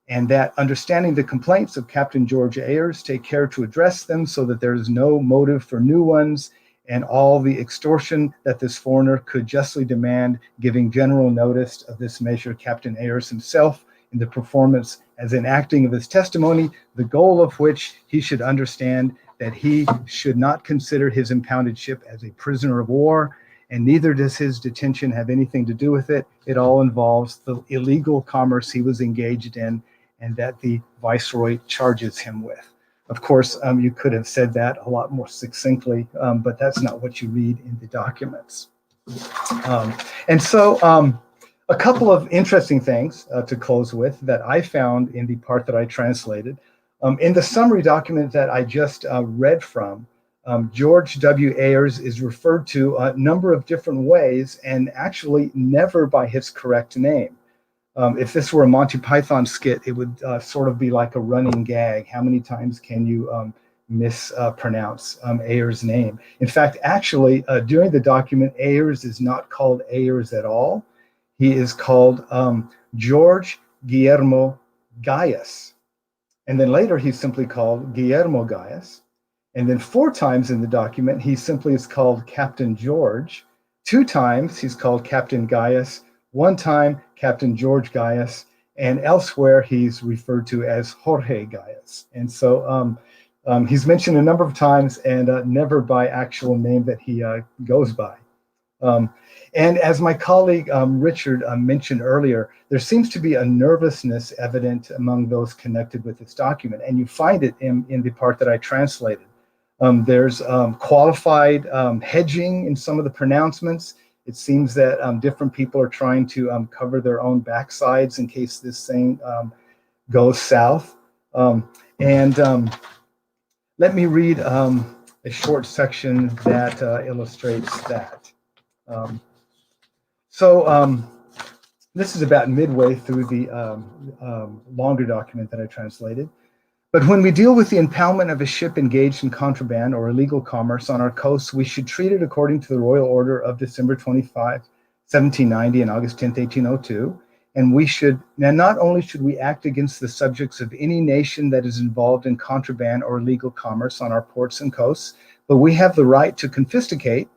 and that, understanding the complaints of Captain George Ayers, take care to address them so that there is no motive for new ones, and all the extortion that this foreigner could justly demand, giving general notice of this measure Captain Ayers himself in the performance as enacting of his testimony, the goal of which he should understand that he should not consider his impounded ship as a prisoner of war, and neither does his detention have anything to do with it. It all involves the illegal commerce he was engaged in, and that the Viceroy charges him with. Of course, you could have said that a lot more succinctly, but that's not what you read in the documents. And so a couple of interesting things to close with that I found in the part that I translated. In the summary document that I just read from, George W. Ayers is referred to a number of different ways and actually never by his correct name. If this were a Monty Python skit, it would sort of be like a running gag. How many times can you mispronounce Ayers' name? In fact, actually, during the document, Ayers is not called Ayers at all. He is called George Guillermo Gaius. And then later, he's simply called Guillermo Gaius. And then 4 times in the document, he simply is called Captain George. 2 times, he's called Captain Gaius. 1 time, Captain George Gaius, and elsewhere he's referred to as Jorge Gaius. And so he's mentioned a number of times and never by actual name that he goes by. And as my colleague Richard mentioned earlier, there seems to be a nervousness evident among those connected with this document, and you find it in the part that I translated. There's qualified hedging in some of the pronouncements. It seems that different people are trying to cover their own backsides in case this thing goes south. Let me read a short section that illustrates that. This is about midway through the longer document that I translated. But when we deal with the impoundment of a ship engaged in contraband or illegal commerce on our coasts, we should treat it according to the royal order of December 25, 1790 and August 10, 1802. And we should, now not only should we act against the subjects of any nation that is involved in contraband or illegal commerce on our ports and coasts, but we have the right to confiscate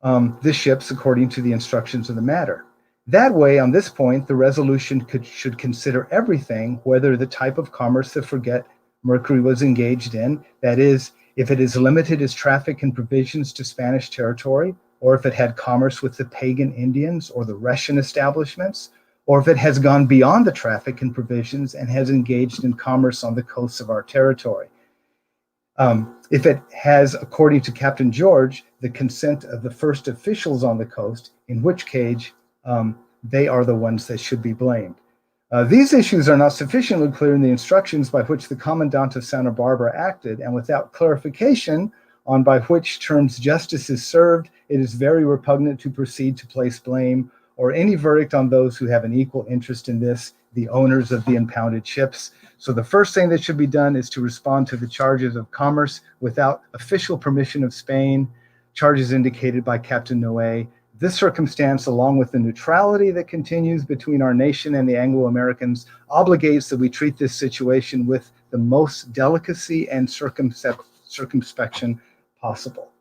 the ships according to the instructions of the matter. That way, on this point, the resolution should consider everything, whether the type of commerce the frigate Mercury was engaged in. That is, if it is limited its traffic and provisions to Spanish territory, or if it had commerce with the pagan Indians or the Russian establishments, or if it has gone beyond the traffic and provisions and has engaged in commerce on the coasts of our territory. If it has, according to Captain George, the consent of the first officials on the coast, in which case they are the ones that should be blamed. These issues are not sufficiently clear in the instructions by which the Commandant of Santa Barbara acted, and without clarification on by which terms justice is served, it is very repugnant to proceed to place blame or any verdict on those who have an equal interest in this, the owners of the impounded ships. So the first thing that should be done is to respond to the charges of commerce without official permission of Spain, charges indicated by Captain Noé. This circumstance, along with the neutrality that continues between our nation and the Anglo-Americans, obligates that we treat this situation with the most delicacy and circumspection possible.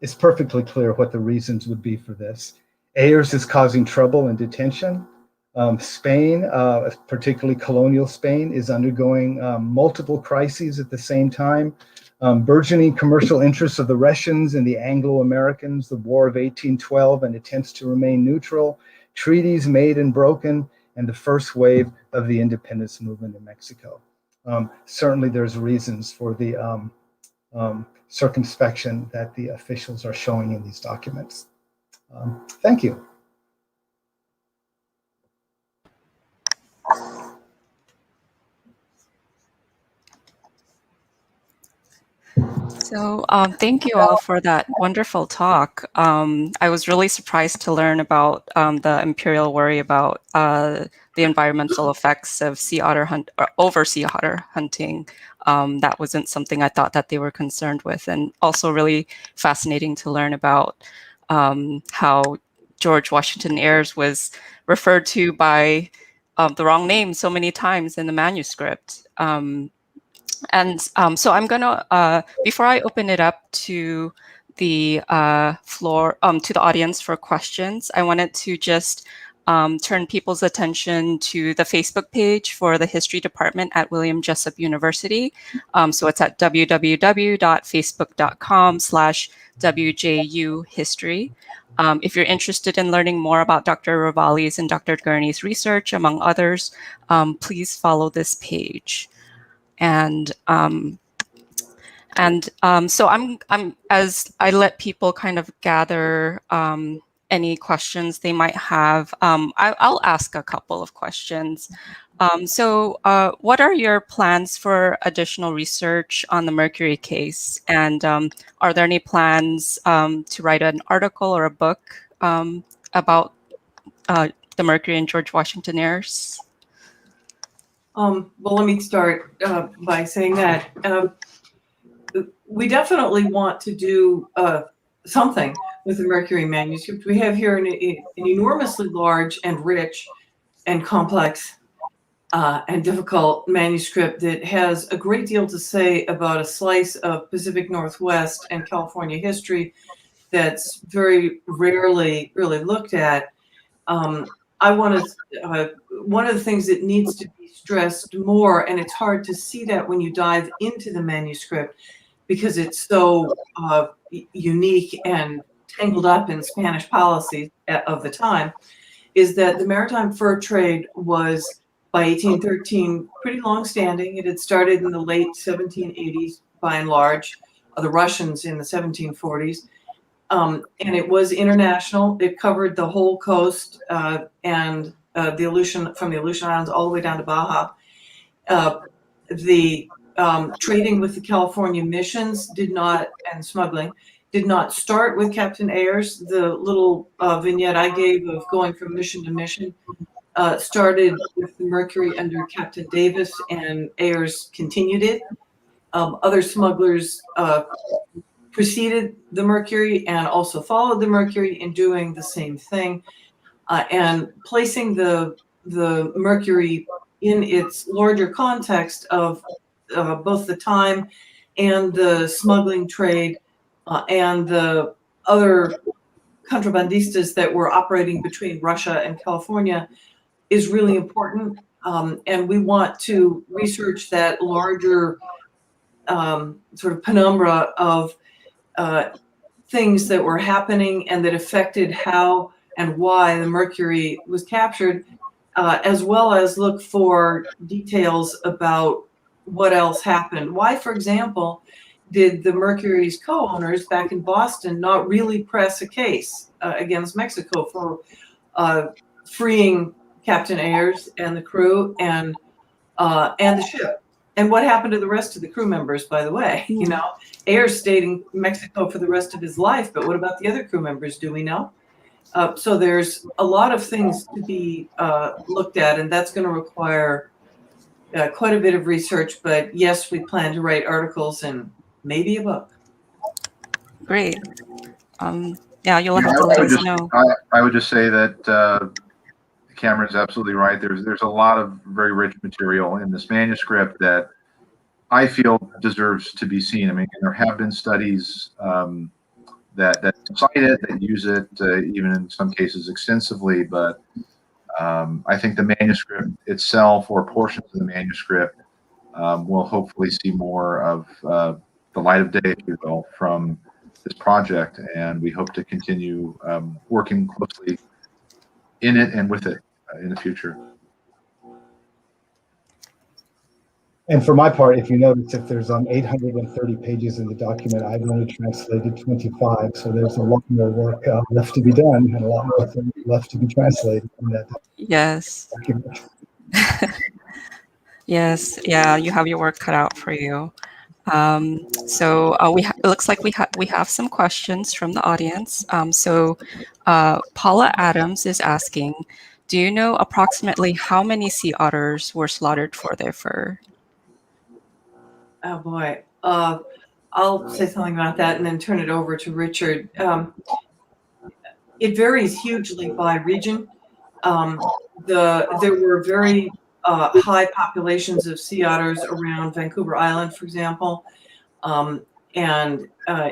It's perfectly clear what the reasons would be for this. Ayers is causing trouble and detention. Spain, particularly colonial Spain, is undergoing multiple crises at the same time. Burgeoning commercial interests of the Russians and the Anglo-Americans, the War of 1812 and attempts to remain neutral, treaties made and broken, and the first wave of the independence movement in Mexico. Certainly there's reasons for the circumspection that the officials are showing in these documents. Thank you. So thank you all for that wonderful talk. I was really surprised to learn about the imperial worry about the environmental effects of oversea otter hunting. That wasn't something I thought that they were concerned with, and also really fascinating to learn about how George Washington Ayers was referred to by the wrong name so many times in the manuscript. So I'm gonna, before I open it up to the floor, to the audience for questions, I wanted to just turn people's attention to the Facebook page for the History Department at William Jessup University. So it's at www.facebook.com/WJU History. If you're interested in learning more about Dr. Ravalli's and Dr. Gurney's research, among others, please follow this page. And so I'm as I let people kind of gather any questions they might have, I'll ask a couple of questions. So what are your plans for additional research on the Mercury case? And are there any plans to write an article or a book about the Mercury and George Washington Ayers? Well, let me start by saying that we definitely want to do something with the Mercury manuscript. We have here an enormously large and rich and complex and difficult manuscript that has a great deal to say about a slice of Pacific Northwest and California history that's very rarely really looked at. I want to, one of the things that needs to be stressed more, and it's hard to see that when you dive into the manuscript because it's so unique and tangled up in Spanish policy of the time, is that the maritime fur trade was, by 1813, pretty long-standing. It had started in the late 1780s, by and large, the Russians in the 1740s. And it was international. It covered the whole coast and the Aleutian, from the Aleutian Islands all the way down to Baja. The trading with the California missions and smuggling did not start with Captain Ayers. The little vignette I gave of going from mission to mission started with the Mercury under Captain Davis, and Ayers continued it. Other smugglers preceded the Mercury and also followed the Mercury in doing the same thing, and placing the Mercury in its larger context of both the time and the smuggling trade and the other contrabandistas that were operating between Russia and California is really important. And we want to research that larger sort of penumbra of things that were happening and that affected how and why the Mercury was captured, as well as look for details about what else happened. Why, for example, did the Mercury's co-owners back in Boston not really press a case against Mexico for freeing Captain Ayers and the crew and the ship? And what happened to the rest of the crew members, by the way? You know, Ayers stayed in Mexico for the rest of his life, but what about the other crew members? Do we know? So there's a lot of things to be looked at, and that's going to require quite a bit of research. But yes, we plan to write articles and maybe a book. Great. Yeah, you'll have to let us know. I would just say that Cameron's absolutely right. There's a lot of very rich material in this manuscript that I feel deserves to be seen. I mean, there have been studies that cite it, that use it, even in some cases extensively. But I think the manuscript itself, or portions of the manuscript, will hopefully see more of the light of day, if you will, from this project. And we hope to continue working closely in it and with it in the future. And for my part, if you notice, if there's 830 pages in the document, I've only translated 25. So there's a lot more work left to be done and a lot more things left to be translated in that Yes. document. Yes. Yeah, you have your work cut out for you. So it looks like we have some questions from the audience. So Paula Adams is asking, do you know approximately how many sea otters were slaughtered for their fur? Oh boy. I'll say something about that and then turn it over to Richard. It varies hugely by region. There were very high populations of sea otters around Vancouver Island, for example, and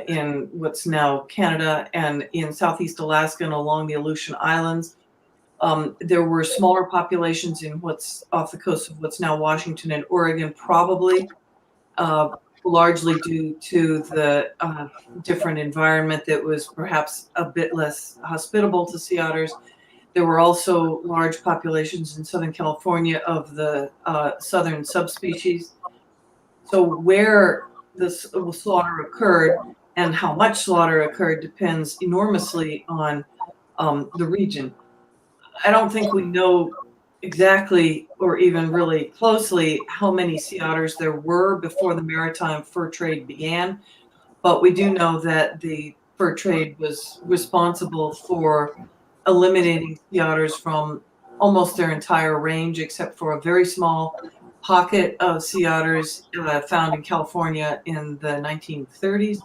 in what's now Canada, and in Southeast Alaska and along the Aleutian Islands. There were smaller populations in what's off the coast of what's now Washington and Oregon, probably largely due to the different environment that was perhaps a bit less hospitable to sea otters. There were also large populations in Southern California of the southern subspecies. So where this slaughter occurred and how much slaughter occurred depends enormously on the region. I don't think we know exactly or even really closely how many sea otters there were before the maritime fur trade began, but we do know that the fur trade was responsible for eliminating sea otters from almost their entire range, except for a very small pocket of sea otters found in California in the 1930s,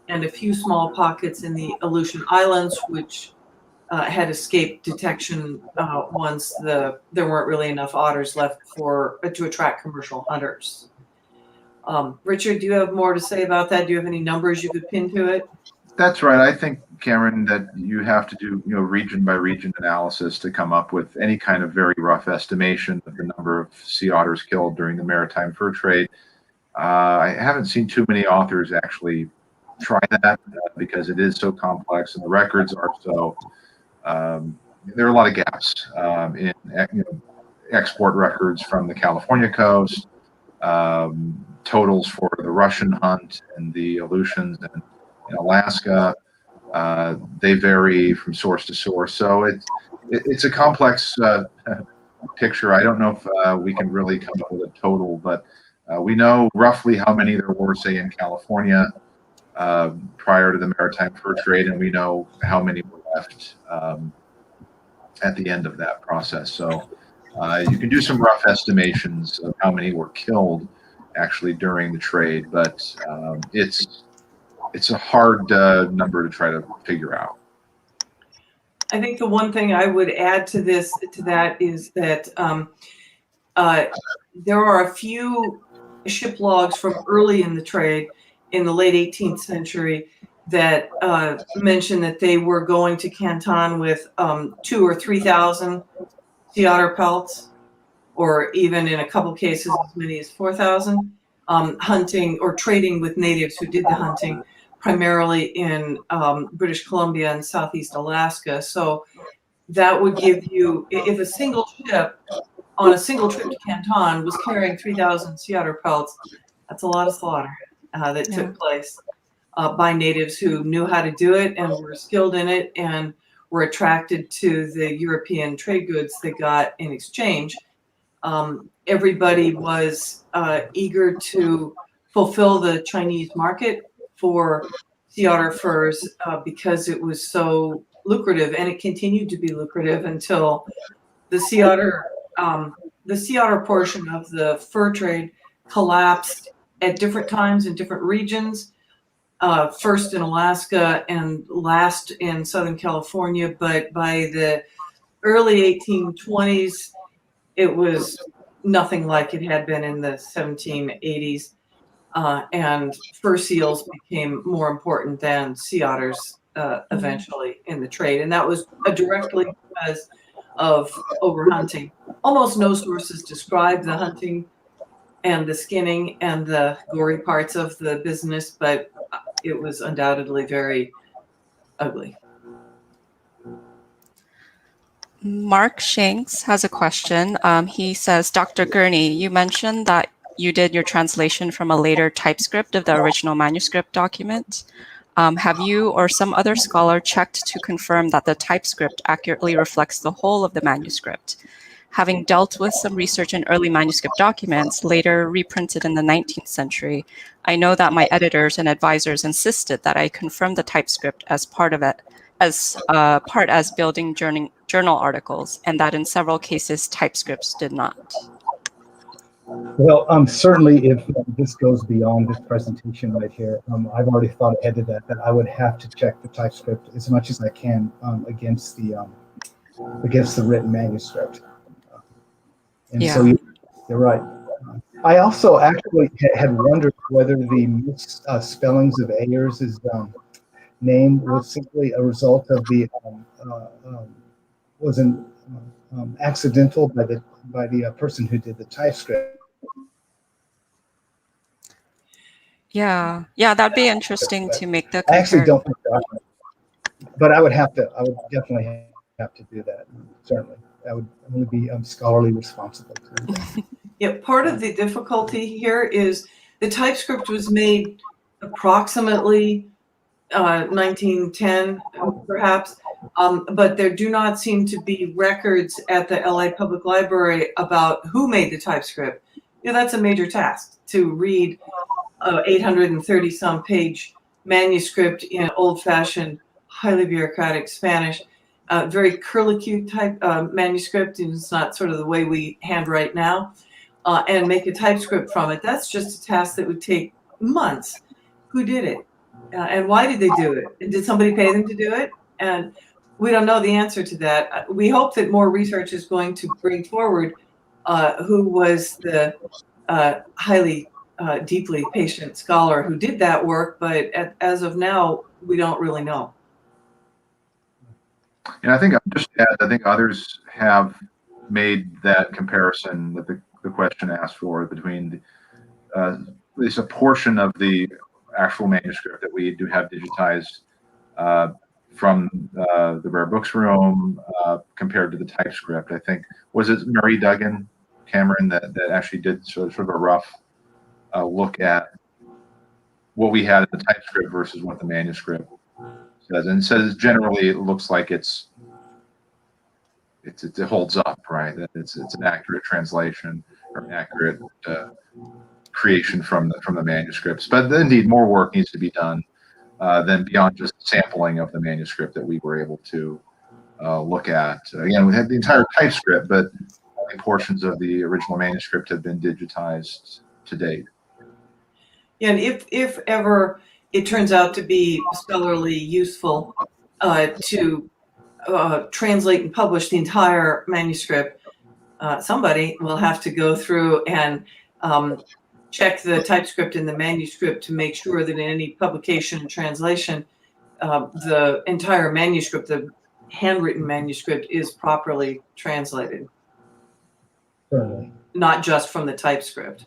and a few small pockets in the Aleutian Islands, which had escaped detection once there weren't really enough otters left to attract commercial hunters. Richard, do you have more to say about that? Do you have any numbers you could pin to it? That's right. I think, Cameron, that you have to do region by region analysis to come up with any kind of very rough estimation of the number of sea otters killed during the maritime fur trade. I haven't seen too many authors actually try that because it is so complex and the records are so. There are a lot of gaps in export records from the California coast, totals for the Russian hunt and the Aleutians and in Alaska. They vary from source to source, so it's a complex picture. I don't know if we can really come up with a total, but we know roughly how many there were, say, in California prior to the maritime fur trade, and we know how many were left at the end of that process. So you can do some rough estimations of how many were killed actually during the trade, but it's a hard number to try to figure out. I think the one thing I would add to that is that there are a few ship logs from early in the trade in the late 18th century that mention that they were going to Canton with 2,000 or 3,000 sea otter pelts. or even in a couple cases as many as 4,000, hunting or trading with natives who did the hunting, primarily in British Columbia and Southeast Alaska. So that would give you, if a single ship on a single trip to Canton was carrying 3,000 sea otter pelts, that's a lot of slaughter that took place by natives who knew how to do it and were skilled in it and were attracted to the European trade goods they got in exchange. Everybody was eager to fulfill the Chinese market for sea otter furs because it was so lucrative, and it continued to be lucrative until the sea otter portion of the fur trade collapsed at different times in different regions. First in Alaska and last in Southern California, but by the early 1820s, it was nothing like it had been in the 1780s, and fur seals became more important than sea otters eventually in the trade, and that was directly because of overhunting. Almost no sources describe the hunting and the skinning and the gory parts of the business, but it was undoubtedly very ugly. Mark Shanks has a question. He says, Dr. Gurney, you mentioned that you did your translation from a later typescript of the original manuscript document. Have you or some other scholar checked to confirm that the typescript accurately reflects the whole of the manuscript? Having dealt with some research in early manuscript documents, later reprinted in the 19th century, I know that my editors and advisors insisted that I confirm the typescript as part of it, as building journal articles, and that in several cases typescripts did not. Well, certainly if this goes beyond this presentation right here, I've already thought ahead of that I would have to check the typescript as much as I can against the written manuscript. And so you're right. I also actually had wondered whether the misspellings of Ayers' name was simply a result of the wasn't accidental by the person who did the typescript. Yeah, that'd be interesting to make the I actually comparison. don't think that, but I would definitely have to do that. Certainly, that would only be scholarly responsible to do that. Yeah, part of the difficulty here is the typescript was made approximately 1910, perhaps, but there do not seem to be records at the LA Public Library about who made the typescript. That's a major task, to read 830-some page manuscript in old-fashioned, highly bureaucratic Spanish, very curlicue type manuscript, and it's not sort of the way we handwrite now, and make a typescript from it. That's just a task that would take months. Who did it? And why did they do it? And did somebody pay them to do it? And we don't know the answer to that. We hope that more research is going to bring forward who was the highly, deeply patient scholar who did that work, but as of now, we don't really know. And I think I think others have made that comparison that the question asked for between at least a portion of the actual manuscript that we do have digitized from the Rare Books Room compared to the typescript. I think, was it Murray Duggan, Cameron, that actually did sort of a rough look at what we had in the typescript versus what the manuscript says, and says generally it looks like it holds up, right? That it's an accurate translation or an accurate creation from the manuscripts. But indeed, more work needs to be done than beyond just sampling of the manuscript that we were able to look at. Again, we had the entire typescript, but only portions of the original manuscript have been digitized to date. Yeah, and if ever it turns out to be scholarly useful to translate and publish the entire manuscript, somebody will have to go through and check the typescript and the manuscript to make sure that in any publication and translation, the entire manuscript, the handwritten manuscript, is properly translated. Certainly. not just from the typescript.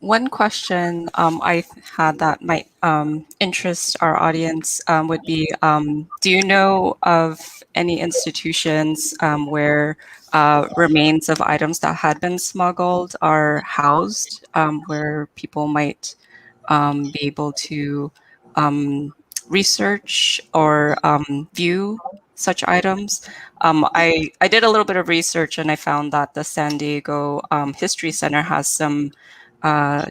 One question I had that might interest our audience would be, do you know of any institutions where remains of items that had been smuggled are housed, where people might be able to research or view such items? I did a little bit of research and I found that the San Diego History Center has some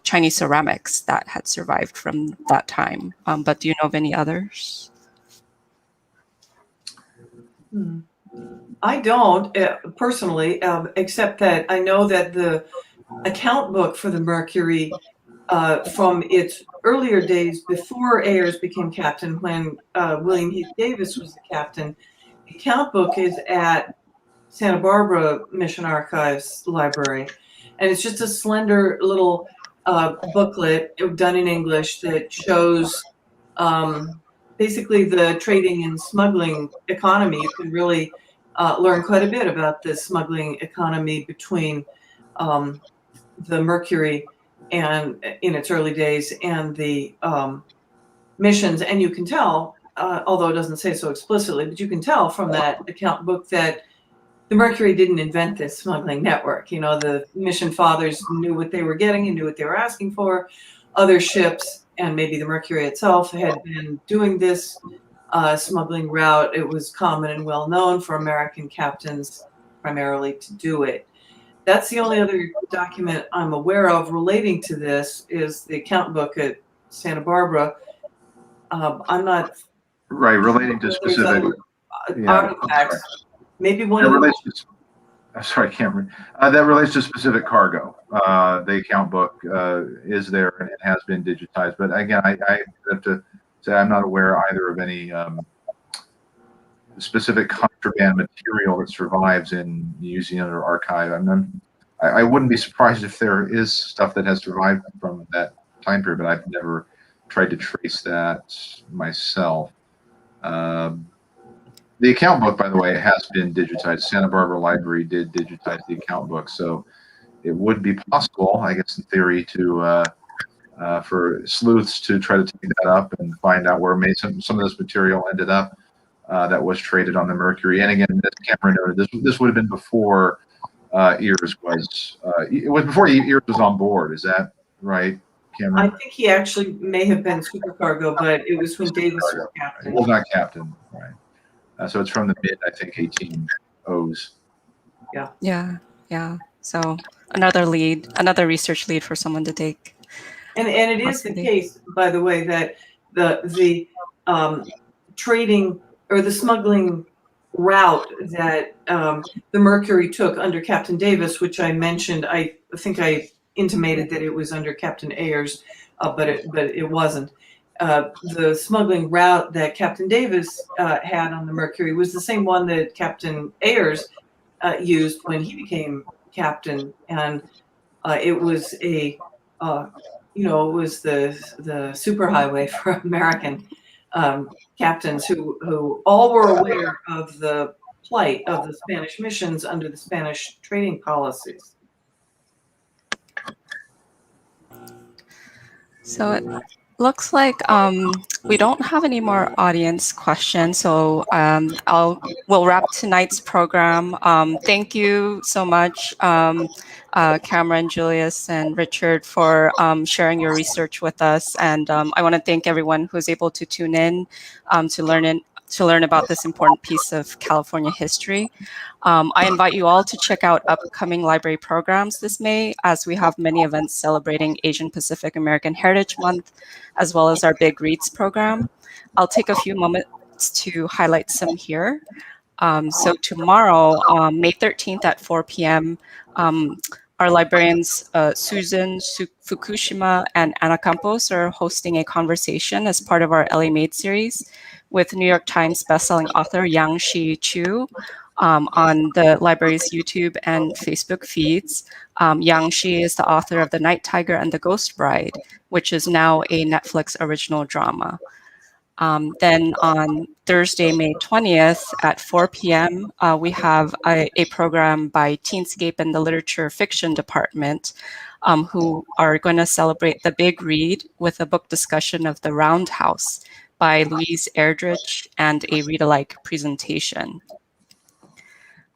Chinese ceramics that had survived from that time. But do you know of any others? I don't personally, except that I know that the account book for the Mercury from its earlier days before Ayers became captain, when William Heath Davis was the captain, the account book is at Santa Barbara Mission Archives Library. And it's just a slender little booklet done in English that shows basically the trading and smuggling economy. You can really learn quite a bit about the smuggling economy between the Mercury and in its early days and the missions. And you can tell, although it doesn't say so explicitly, but you can tell from that account book that the Mercury didn't invent this smuggling network. You know, the mission fathers knew what they were getting and knew what they were asking for. Other ships, and maybe the Mercury itself, had been doing this smuggling route. It was common and well known for American captains primarily to do it. That's the only other document I'm aware of relating to this is the account book at Santa Barbara. I'm not Right, relating to specific artifacts. Maybe one of the. I'm sorry, Cameron. That relates to specific cargo. The account book is there and it has been digitized. But again, I have to say I'm not aware either of any specific contraband material that survives in museum or archive. I wouldn't be surprised if there is stuff that has survived from that time period, but I've never tried to trace that myself. The account book, by the way, has been digitized. Santa Barbara Library did digitize the account book, so it would be possible, I guess, in theory, to for sleuths to try to take that up and find out where some of this material ended up that was traded on the Mercury. And again, as Cameron noted, this would have been before Ayers was. It was before Ayers was on board. Is that right, Cameron? I think he actually may have been supercargo, but it was when Davis was captain. He was not captain, right? So it's from the mid, I think, 1800s. Yeah. So another research lead for someone to take. And it is the case, by the way, that the trading or the smuggling route that the Mercury took under Captain Davis, which I mentioned, I think I intimated that it was under Captain Ayers, but it wasn't. The smuggling route that Captain Davis had on the Mercury was the same one that Captain Ayers used when he became captain, and it was it was the superhighway for American captains who all were aware of the plight of the Spanish missions under the Spanish trading policies. So it looks like we don't have any more audience questions, so we'll wrap tonight's program. Thank you so much, Cameron, Julius, and Richard, for sharing your research with us. And I want to thank everyone who's able to tune in to learn about this important piece of California history. I invite you all to check out upcoming library programs this May, as we have many events celebrating Asian Pacific American Heritage Month, as well as our Big Reads program. I'll take a few moments to highlight some here. So tomorrow, May 13th at 4 p.m., our librarians Susan Fukushima and Anna Campos are hosting a conversation as part of our LA Made series with New York Times bestselling author Yang-Shi Chu on the library's YouTube and Facebook feeds. Yang-Shi is the author of The Night Tiger and the Ghost Bride, which is now a Netflix original drama. Then on Thursday, May 20th at 4 p.m., we have a program by Teenscape and the Literature Fiction Department, who are going to celebrate the big read with a book discussion of The Roundhouse by Louise Erdrich and a read-alike presentation.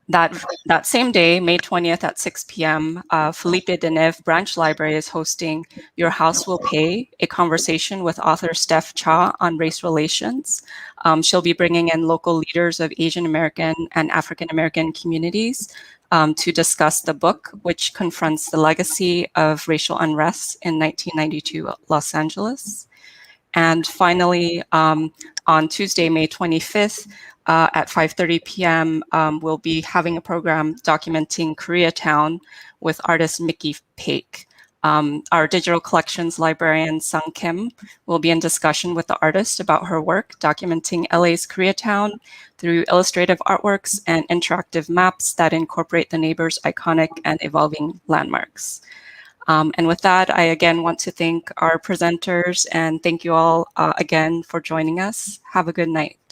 That same day, May 20th at 6 p.m., Felipe Deneuve Branch Library is hosting Your House Will Pay, a conversation with author Steph Cha on race relations. She'll be bringing in local leaders of Asian American and African American communities to discuss the book, which confronts the legacy of racial unrest in 1992 Los Angeles. And finally, on Tuesday, May 25th, at 5:30 p.m., we'll be having a program documenting Koreatown with artist Mickey Paik. Our digital collections librarian, Sung Kim, will be in discussion with the artist about her work documenting LA's Koreatown through illustrative artworks and interactive maps that incorporate the neighbor's iconic and evolving landmarks. And with that, I again want to thank our presenters and thank you all again for joining us. Have a good night.